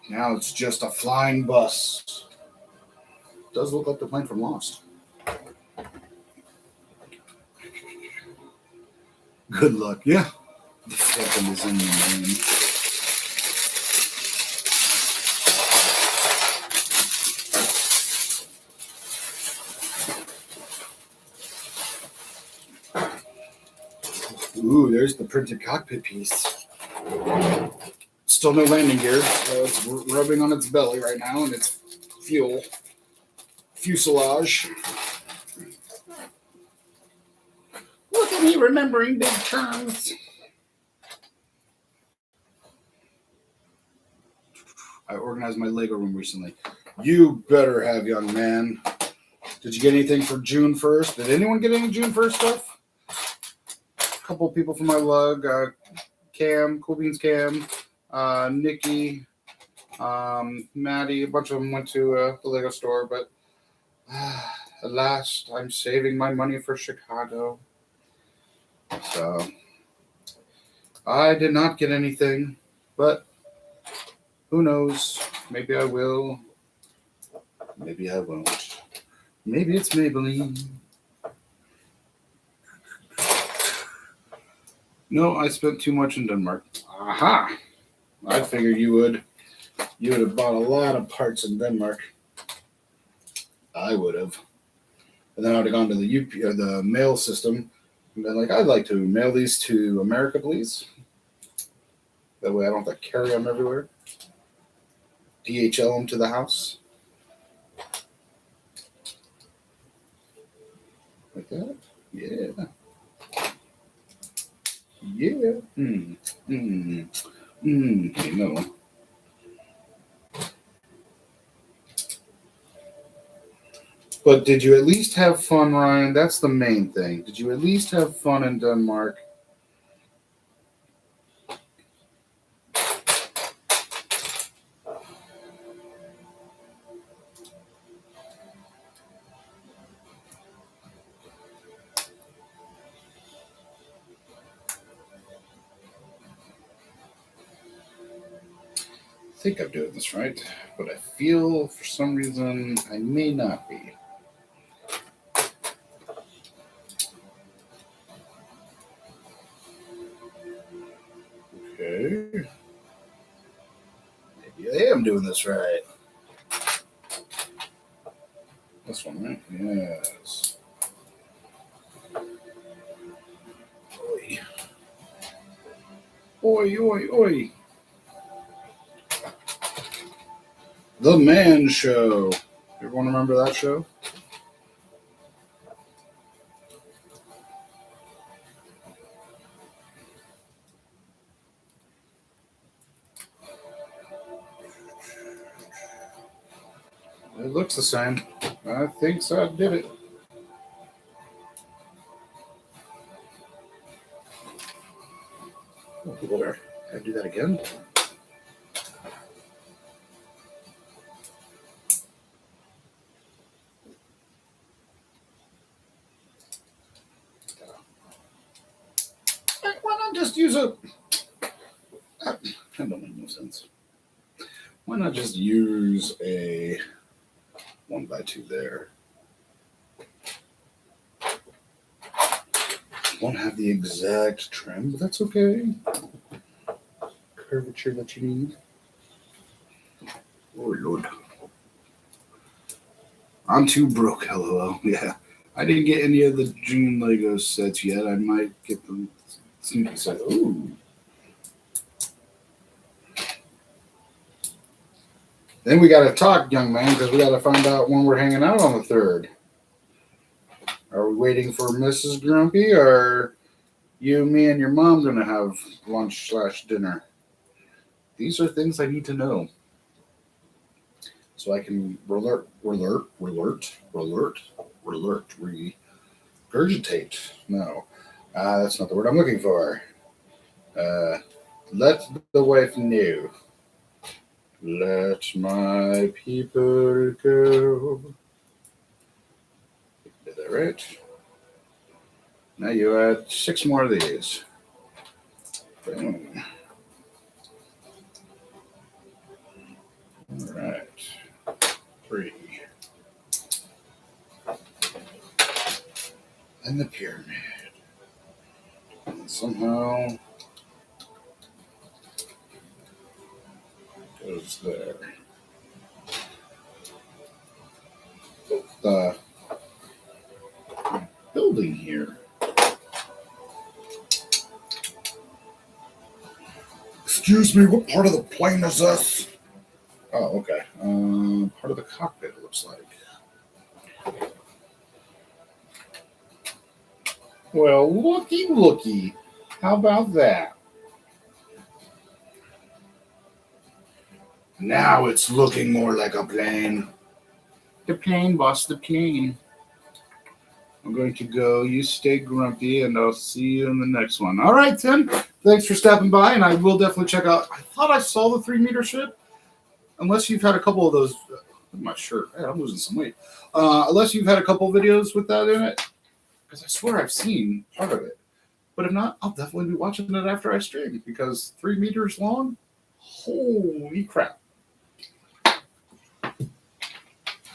Now it's just a flying bus. It does look like the plane from Lost. Good luck. Yeah. The second is in the name. Ooh, there's the printed cockpit piece. Still no landing gear, so it's rubbing on its belly right now, and it's fuselage. Look at me remembering big terms. I organized my Lego room recently. You better have, young man. Did you get anything for June 1st? Did anyone get any June 1st stuff? A couple of people from my lug. Cam, Cool Beans Cam, Nikki, Maddie. A bunch of them went to the Lego store, but at last I'm saving my money for Chicago. So I did not get anything, but who knows? Maybe I will. Maybe I won't. Maybe it's Maybelline. No, I spent too much in Denmark. Aha! I figured you would. You would have bought a lot of parts in Denmark. I would have. And then I would have gone to the UP or the mail system and been like, I'd like to mail these to America, please. That way I don't have to carry them everywhere. DHL them to the house. Like that? Yeah. Yeah. Hey, no. But did you at least have fun, Ryan? That's the main thing. Did you at least have fun in Denmark? I think I'm doing this right, but I feel for some reason I may not be. Okay. Maybe I am doing this right. This one, right? Yes. Oi. Oi, oi, oi. The Man Show. Everyone remember that show? It looks the same. I think so. I did it. Oh, Lord. Can I do that again? Why not just use a... That don't make no sense. Why not just use a 1x2 there? Won't have the exact trim, but that's okay. Curvature that you need. Oh, Lord. I'm too broke, lol. Yeah. I didn't get any of the June Lego sets yet. I might get the Snoopy set. Ooh. Then we got to talk, young man, because we got to find out when we're hanging out on the 3rd. Are we waiting for Mrs. Grumpy, or you, me, and your mom going to have lunch/dinner? These are things I need to know, so I can regurgitate. No, that's not the word I'm looking for. Let the wife know. Let my people go. Did that right? Now you add 6 more of these. Boom. All right. 3. And the pyramid. And somehow goes there. The building here. Excuse me, what part of the plane is this? Oh, okay. Part of the cockpit, it looks like. Well, looky. How about that? Now it's looking more like a plane. The plane, boss, the plane. I'm going to go. You stay grumpy, and I'll see you in the next one. All right, Tim. Thanks for stopping by, and I will definitely check out. I thought I saw the 3-meter ship. Unless you've had a couple of those. I'm not sure. Hey, I'm losing some weight. Unless you've had a couple videos with that in it. Because I swear I've seen part of it. But if not, I'll definitely be watching it after I stream. Because 3 meters long? Holy crap.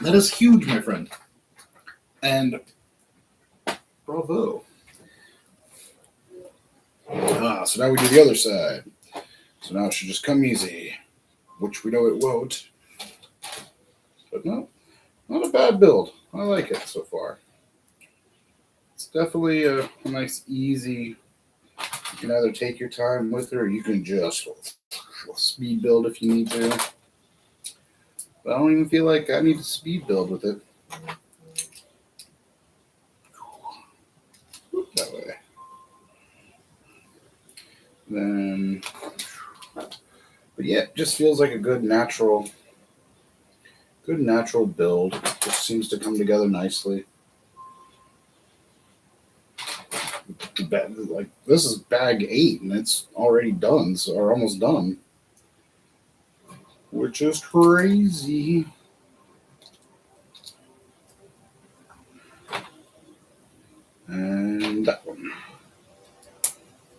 That is huge, my friend. And bravo. So now we do the other side. So now it should just come easy, which we know it won't. But no, not a bad build. I like it so far. It's definitely a nice, easy. You can either take your time with it, or you can just speed build if you need to. But I don't even feel like I need to speed build with it. That way. Then, but yeah, it just feels like a good natural Good natural build. Just seems to come together nicely. Like this is bag 8 and it's already done, or almost done, which is crazy. And that one,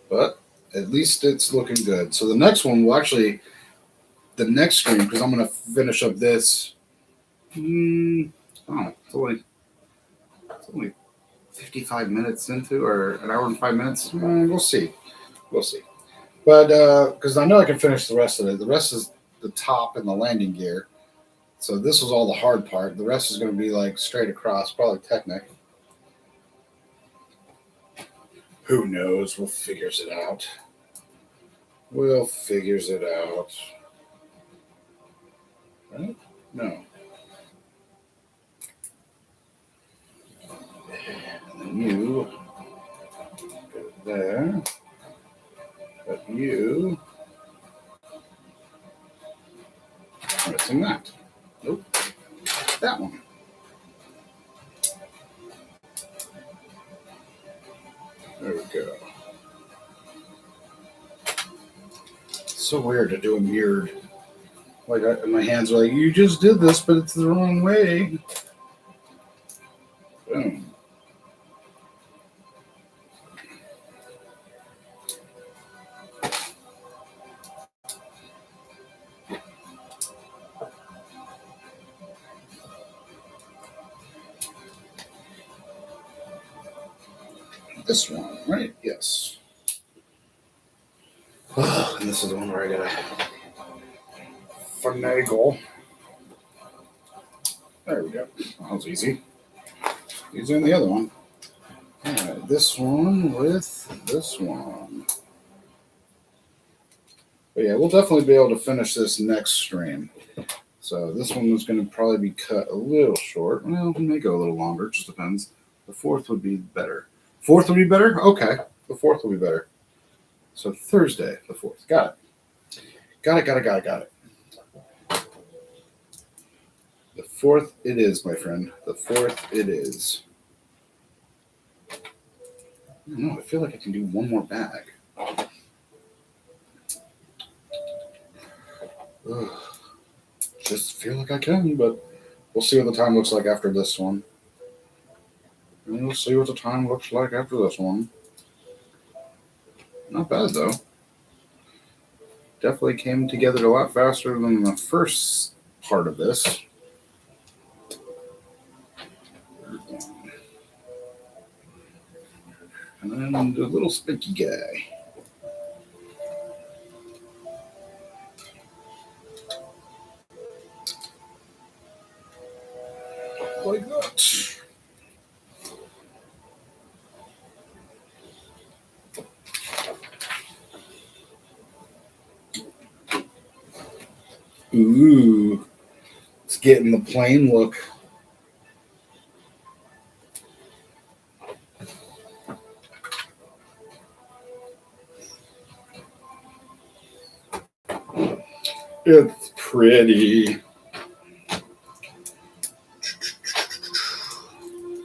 but at least it's looking good. So the next one will actually, the next stream, because I'm going to finish up this. Oh, it's only 55 minutes into, or an hour and 5 minutes. We'll see. But because I know I can finish the rest of it. The rest is the top and the landing gear. So this was all the hard part. The rest is going to be like straight across, probably Technic. Who knows? We'll figure it out. Right? No. And then you go there. But you are missing that. Nope. That one. There we go. So weird to do a mirrored. Like my hands are like, you just did this, but it's the wrong way. Boom. This one, right? Yes. Oh, and this is the one where I gotta finagle. There we go. That was easy. Easier than the other one. All right, this one with this one. But yeah, we'll definitely be able to finish this next stream. So this one is going to probably be cut a little short. Well, it may go a little longer. It just depends. The 4th would be better. 4th would be better? Okay. The 4th will be better. So Thursday, the 4th. Got it. The 4th it is, my friend. The 4th it is. I don't know. I feel like I can do one more bag. Ugh. Just feel like I can, but we'll see what the time looks like after this one. And we'll see what the time looks like after this one. Not bad, though. Definitely came together a lot faster than the first part of this. And then the little spinky guy. Like that. Ooh, it's getting the plain look. It's pretty.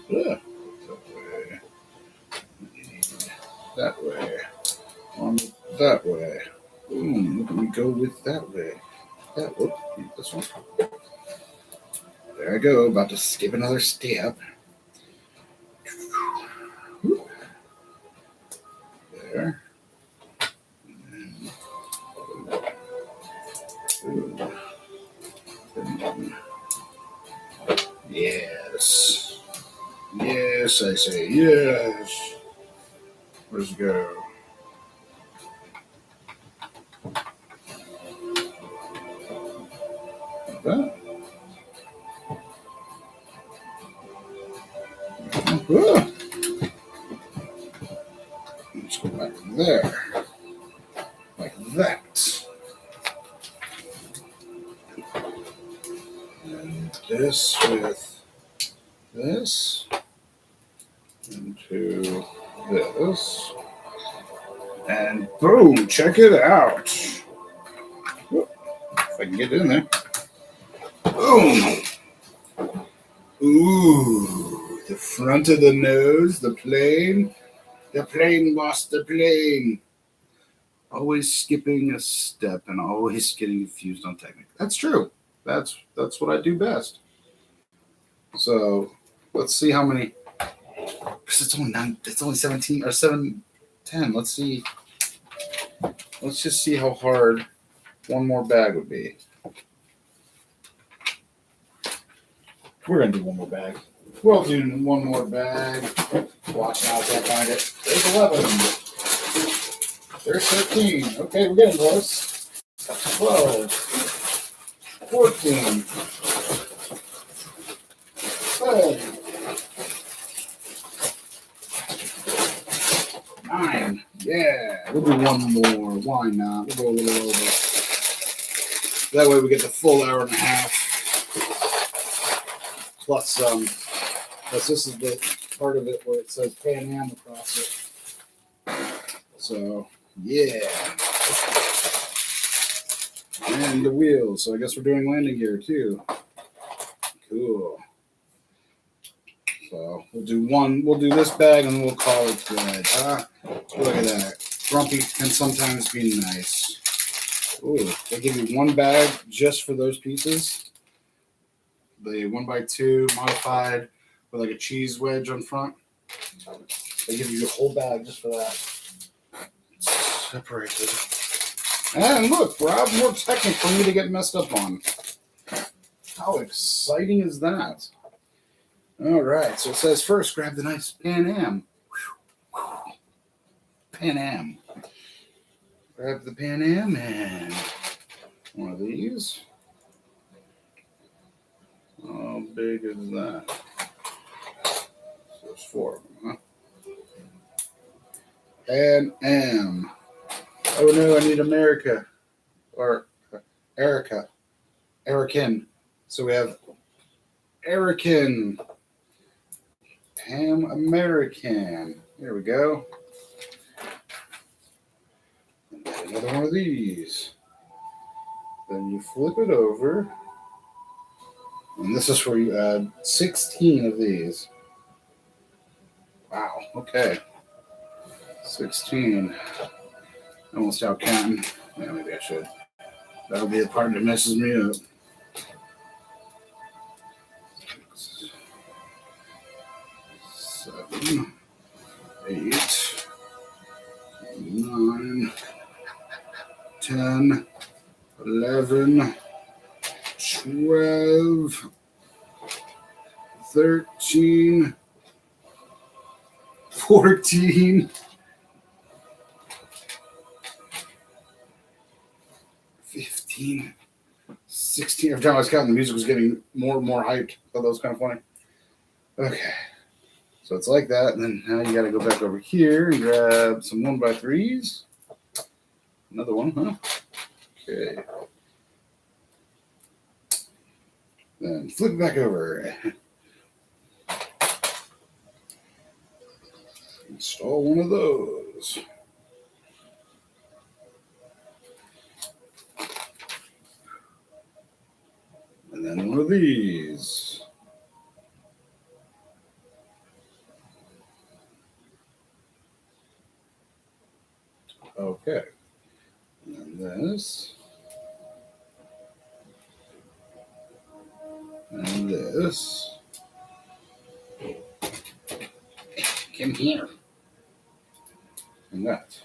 Yeah. That way. On that way. Boom, look at me go with that way. This one. There I go, about to skip another step. There. Yes. Yes, I say yes. Let's go. Like that. Ah. Let's go back there. Like that. And this with this. Into this. And boom, check it out. Whoop, if I can get in there. Boom. Ooh, the front of the nose, the plane. The plane lost the plane. Always skipping a step and always getting confused on technique. That's true. That's what I do best. So let's see how many. Because it's only 9. It's only 17 or 7:10. Let's see. Let's just see how hard one more bag would be. We're gonna do one more bag. We'll do one more bag. Watch now, I can't find it. There's 11. There's 13. Okay, we're getting close. 12. 14. 12. 9. Yeah, we'll do one more. Why not? We'll go a little over. That way we get the full hour and a half. Plus, this is the part of it where it says Pan Am across it. So, yeah. And the wheels. So I guess we're doing landing gear too. Cool. So we'll do this bag and we'll call it good. Look at that. Grumpy can sometimes be nice. Ooh, they give you one bag just for those pieces. The 1x2 modified with like a cheese wedge on front. They give you a whole bag just for that. Separated. And look, Rob, more technique for me to get messed up on. How exciting is that? All right, so it says first, grab the nice Pan Am. Pan Am. Grab the Pan Am and one of these. How big is that? So there's 4 of them, huh? Pan Am. Oh no, I need America. Or Erica. Erican. So we have Erican. Ham American. There we go. And another one of these. Then you flip it over. And this is where you add 16 of these. Wow, okay. 16. Almost out counting. Yeah, maybe I should. That'll be the part that messes me up. 7, 8, 9, 10, 11, 12, 13, 14, 15, 16. Every time I was counting, the music was getting more and more hyped. I thought that was kind of funny. Okay. So it's like that. And then now you got to go back over here and grab some 1x3s. Another one, huh? Okay. Then flip it back over. Install one of those. And then one of these. Okay. And this. And this. Come here. And that.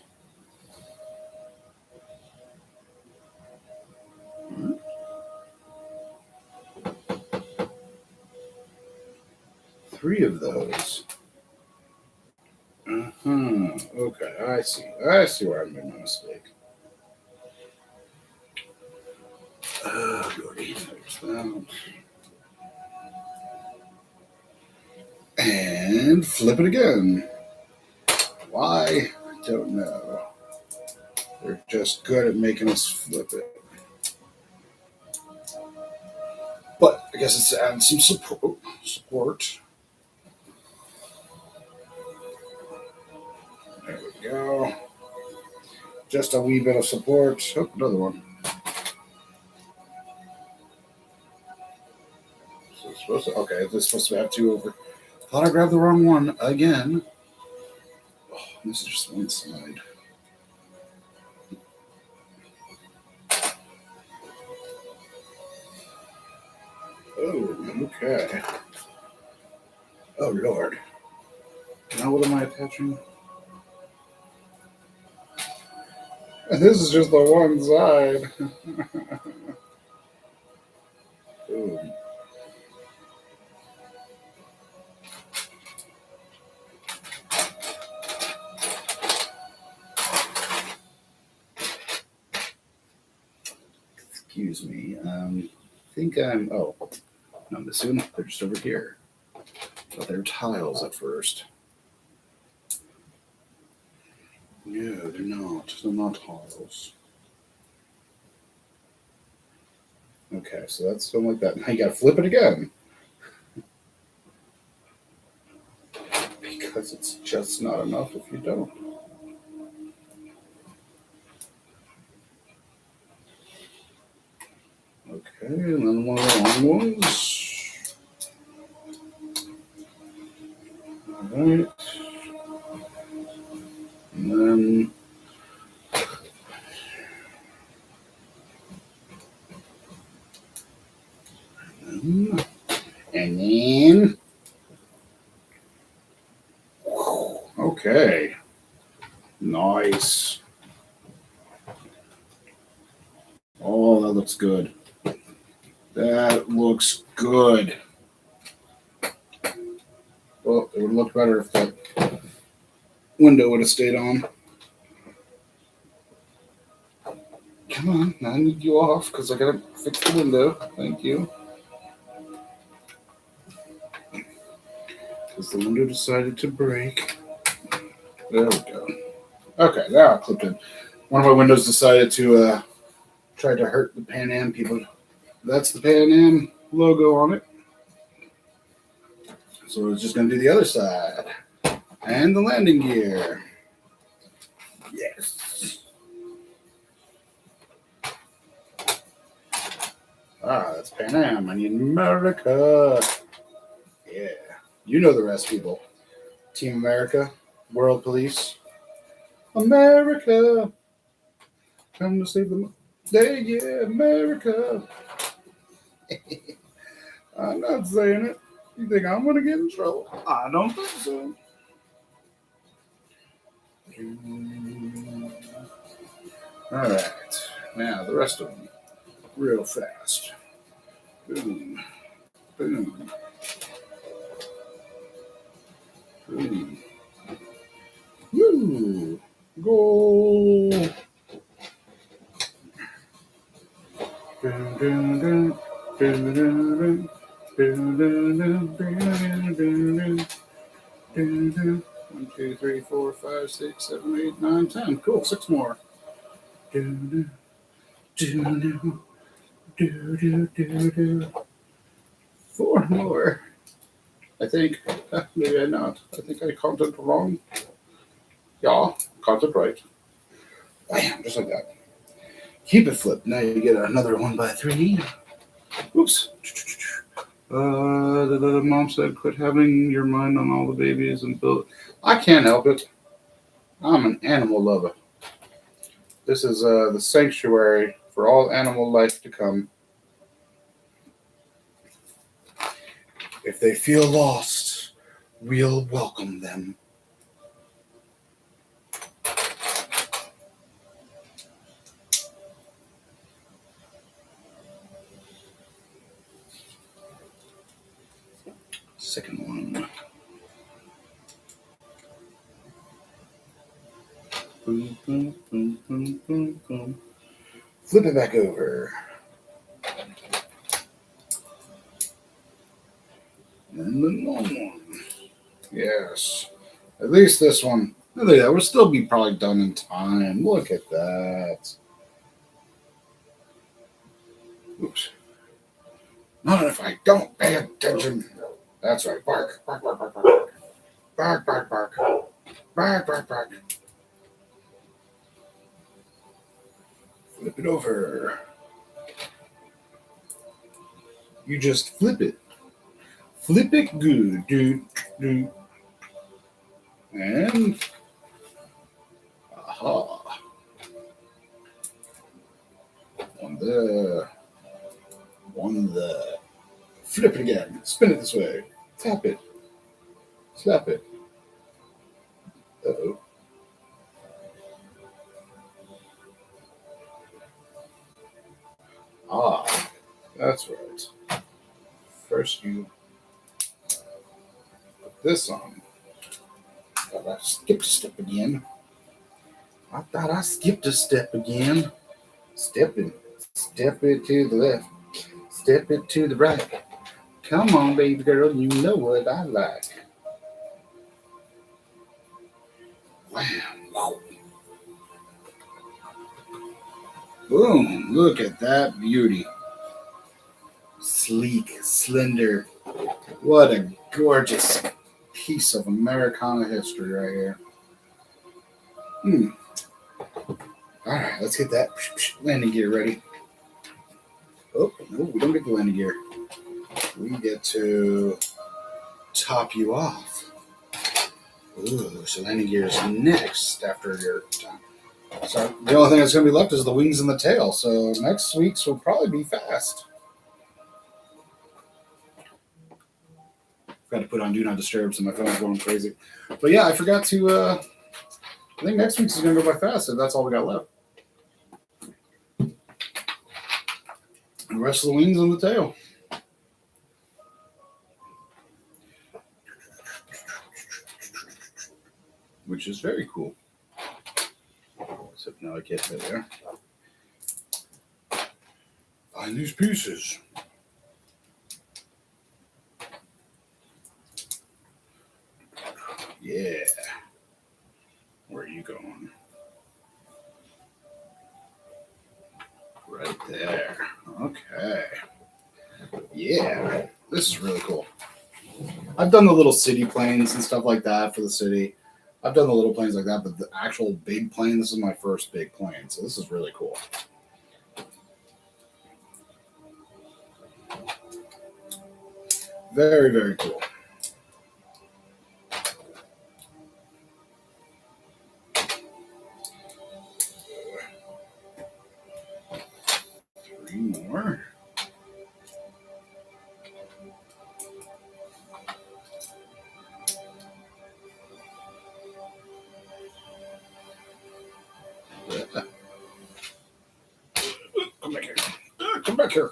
Hmm. 3 of those. Okay, I see. I see where I made my mistake. Oh, Gordy. And flip it again. Why? I don't know. They're just good at making us flip it. But I guess it's adding some support. There we go. Just a wee bit of support. Oh, another one. So it's supposed to? Okay, this is supposed to have two over. Thought I grabbed the wrong one again. Oh, this is just one side. Oh, okay. Oh, Lord. Now what am I attaching? And this is just the one side. Boom. Excuse me. I think I'm. Oh, no, I'm assuming they're just over here. Thought they were tiles at first. No, they're not. They're not tiles. Okay, so that's something like that. Now you gotta flip it again. Because it's just not enough if you don't. Okay, and then one of the long ones. Alright. And then and then okay. Nice. Oh, that looks good. That looks good. Well, it would look better if that window would have stayed on. Come on, I need you off because I gotta fix the window. Thank you. Because the window decided to break. There we go. Okay, now I clipped in. One of my windows decided to try to hurt the Pan Am people. That's the Pan Am logo on it. So it's just going to do the other side. And the landing gear. Yes. Ah, that's Pan Am. I need America. Yeah. You know the rest, people. Team America. World Police. America. Come to save the day. Yeah, America. I'm not saying it. You think I'm going to get in trouble? I don't think so. All right. Now, the rest of them. Real fast. Boom. Boom. Boom. Woo. Goal. Dun, dun, dun. Dun, dun, dun. Dun, dun, dun. Dun, dun, dun. Dun, dun. 1, 2, 3, 4, 5, 6, 7, 8, 9, 10. Cool. 6 more. Dun, dun, dun, dun, dun, dun, dun. 4 more. I think. Maybe I not. I think I counted wrong. Yeah, counted right. Bam, just like that. Keep it flipped. Now you get another 1x3. Oops. The mom said, quit having your mind on all the babies and build. I can't help it. I'm an animal lover. This is the sanctuary for all animal life to come. If they feel lost, we'll welcome them. Second one. Boom, boom, boom, boom, boom, boom. Flip it back over. And the long one. Yes. At least this one. Look at that. We'll still be probably done in time. Look at that. Oops. Not if I don't pay attention. That's right. Bark. Bark, bark, bark, bark. Bark, bark, bark. Bark, bark, bark. Flip it over. You just flip it. Flip it good, dude. And aha. One there. One there. Flip it again. Spin it this way. Tap it. Slap it. Uh-oh. Ah, that's right. First you put this on. Thought I skipped a step again. Step it. Step it to the left. Step it to the right. Come on, baby girl, you know what I like. Wow. Boom. Look at that beauty. Sleek, slender. What a gorgeous piece of Americana history right here. All right, let's get that landing gear ready. Oh, no, we don't get the landing gear. We get to top you off. Ooh, so landing gear is next after your time. So the only thing that's going to be left is the wings and the tail. So next week's will probably be fast. Got to put on Do Not Disturb, so my phone's going crazy. But yeah, I forgot to. I think next week's is going to go by fast, so that's all we got left. The rest of the wings and the tail. Which is very cool. Except now I can't fit there. Find these pieces. Yeah. Where are you going? Right there. Okay. Yeah. This is really cool. I've done the little city planes and stuff like that for the city. I've done the little planes like that, but the actual big plane, this is my first big plane. So this is really cool. Very, very cool. Three more. Come back here. Come back here.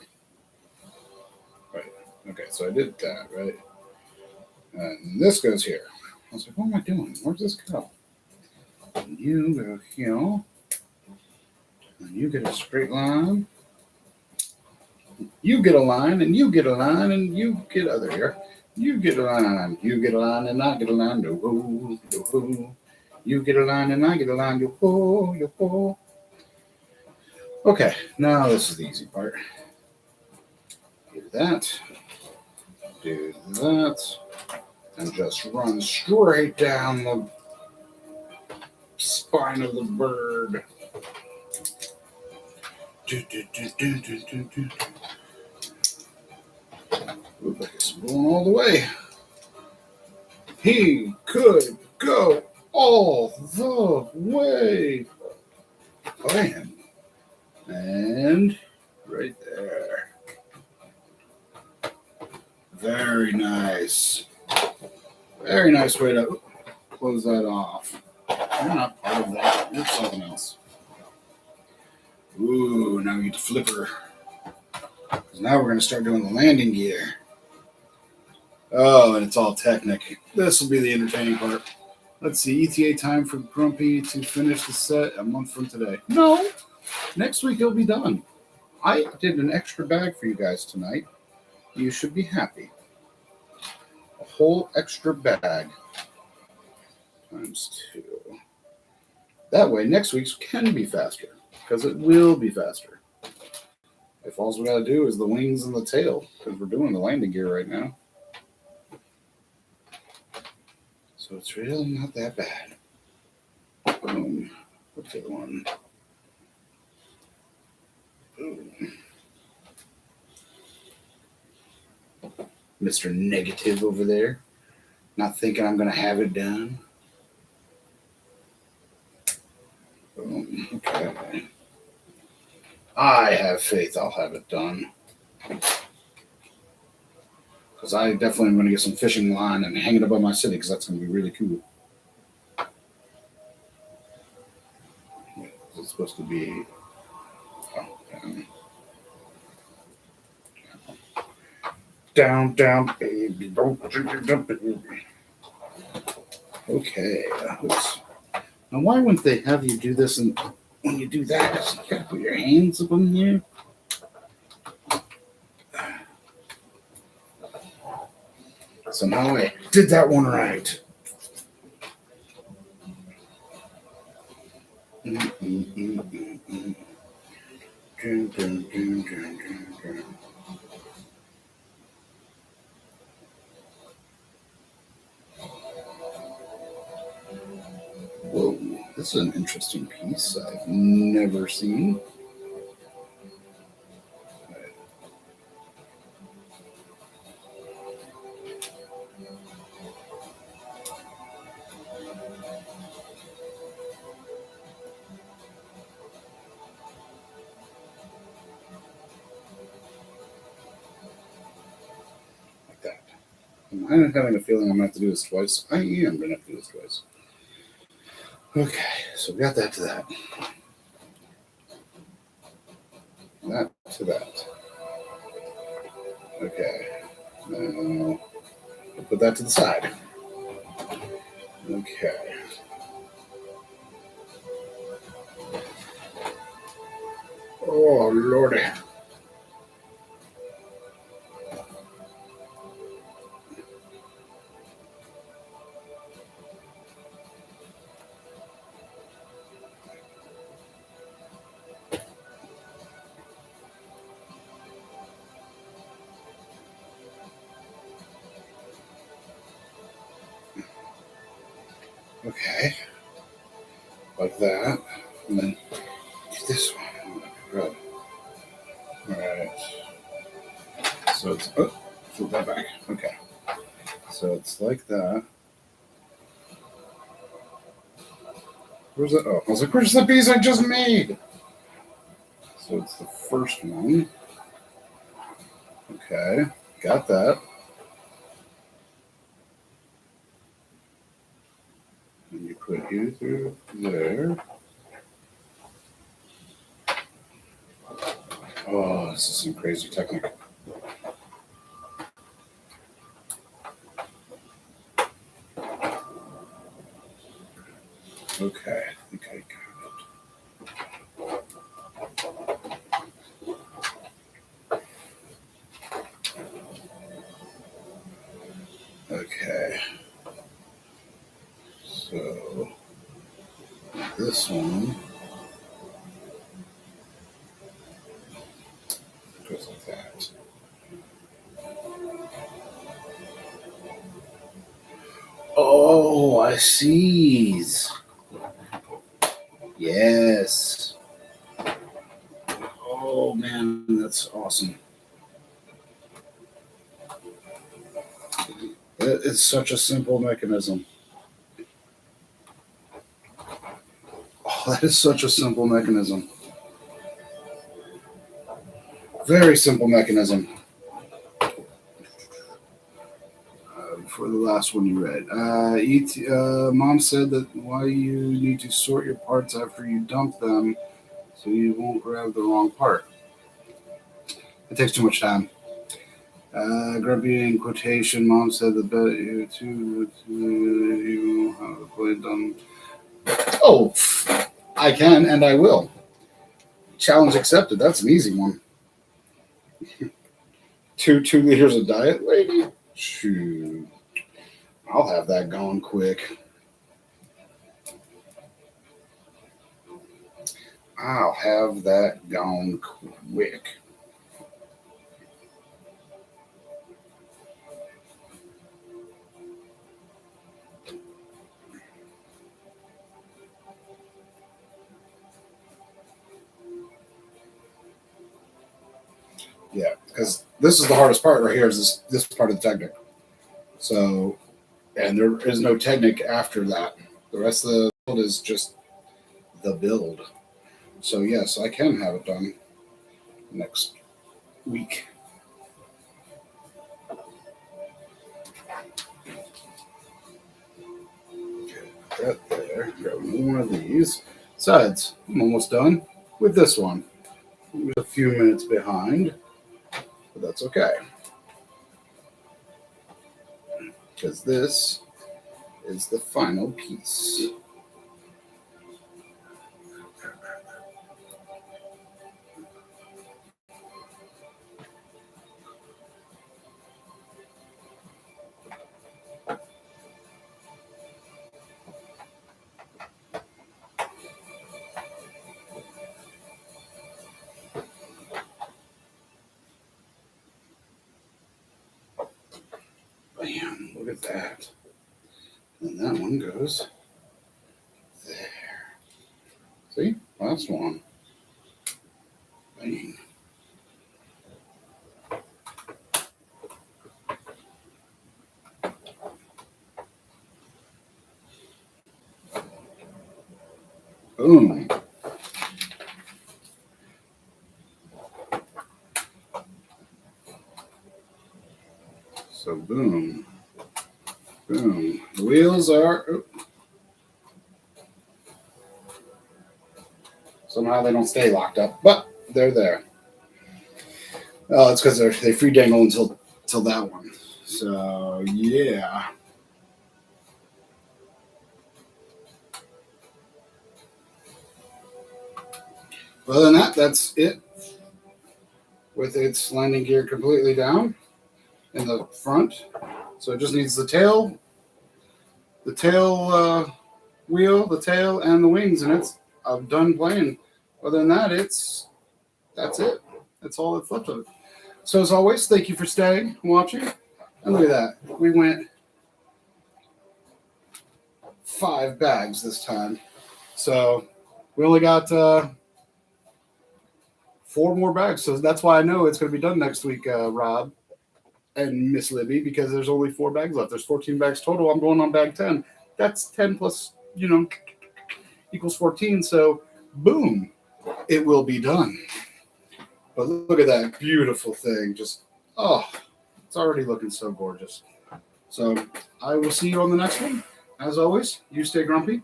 Right. Okay, so I did that, right? And this goes here. I was like, what am I doing? Where's this go? And you go here. And you get a straight line. You get a line, and you get a line, and you get other here. You get a line. You get a line, and I get a line. Yo-ho, yo-ho. You get a line, and I get a line. Yo-ho, yo-ho. Okay, now this is the easy part. Do that. Do that. And just run straight down the spine of the bird. Look like it's going all the way. He could go all the way. Bam. And right there. Very nice. Very nice way to close that off. You're not part of that. You're something else. Ooh, now we get to flip her. Because now we're going to start doing the landing gear. Oh, and it's all Technic. This will be the entertaining part. Let's see, ETA time for Grumpy to finish the set a month from today. No, next week it'll be done. I did an extra bag for you guys tonight. You should be happy. A whole extra bag times 2. That way, next week's can be faster, because it will be faster. If all we got to do is the wings and the tail, because we're doing the landing gear right now. So it's really not that bad. Boom. What's the other one? Boom. Mr. Negative over there. Not thinking I'm going to have it done. Okay. I have faith I'll have it done. Because I definitely am going to get some fishing line and hang it above my city because that's going to be really cool. It's supposed to be... down, baby. Don't jump it. Okay. Now, why wouldn't they have you do this and when you do that? You got to put your hands up in there. Somehow I did that one right. Whoa, this is an interesting piece I've never seen. Like that. I'm having a feeling I'm going to have to do this twice. I am going to have to do this twice. Okay, so we got that to that. That to that. Okay. Now, put that to the side. Okay. Oh, Lordy. Okay. Like that. And then do this one. Good. Alright. So it's... Oh, flip that back. Okay. So it's like that. Where's it? Oh, I was like, where's the piece I just made? So it's the first one. Okay. Got that. And you put you through there. Oh, this is some crazy technique. Okay, I think I got it. Okay. So this one goes like that. Oh, I see. Yes. Oh man, that's awesome. It's such a simple mechanism. Oh, that is such a simple mechanism. Very simple mechanism. For the last one you read, Mom said that why you need to sort your parts after you dump them so you won't grab the wrong part. It takes too much time. Grumpy in quotation, Mom said that you have the play done. Oh, I can and I will. Challenge accepted. That's an easy one. 2 liters of diet, lady? Shoot. I'll have that going quick. I'll have that gone quick. Yeah, because this is the hardest part right here is this part of the Technic. So, and there is no Technic after that. The rest of the build is just the build. So yes, I can have it done next week. Okay, that there. Grab more of these. Besides, I'm almost done with this one. I'm a few minutes behind, but that's okay. Because this is the final piece. Bam, look at that. And that one goes there. See? Last one. Bang. Boom. So boom. Boom. The wheels are... Oh. Somehow they don't stay locked up, but they're there. Oh, it's because they free dangle until that one. So yeah. Other than that, that's it. With its landing gear completely down in the front, so it just needs the tail wheel, the tail, and the wings, and I'm done playing. Other than that, that's it. That's all that's left of it. So as always, thank you for staying and watching. And look at that. We went 5 bags this time. So we only got 4 more bags. So that's why I know it's going to be done next week, Rob and Miss Libby, because there's only 4 bags left. There's 14 bags total. I'm going on bag 10. That's 10 plus, equals 14. So boom, it will be done. But look at that beautiful thing. Just, it's already looking so gorgeous. So I will see you on the next one. As always, you stay grumpy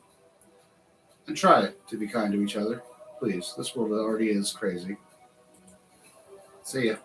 and try to be kind to each other. Please, this world already is crazy. See ya.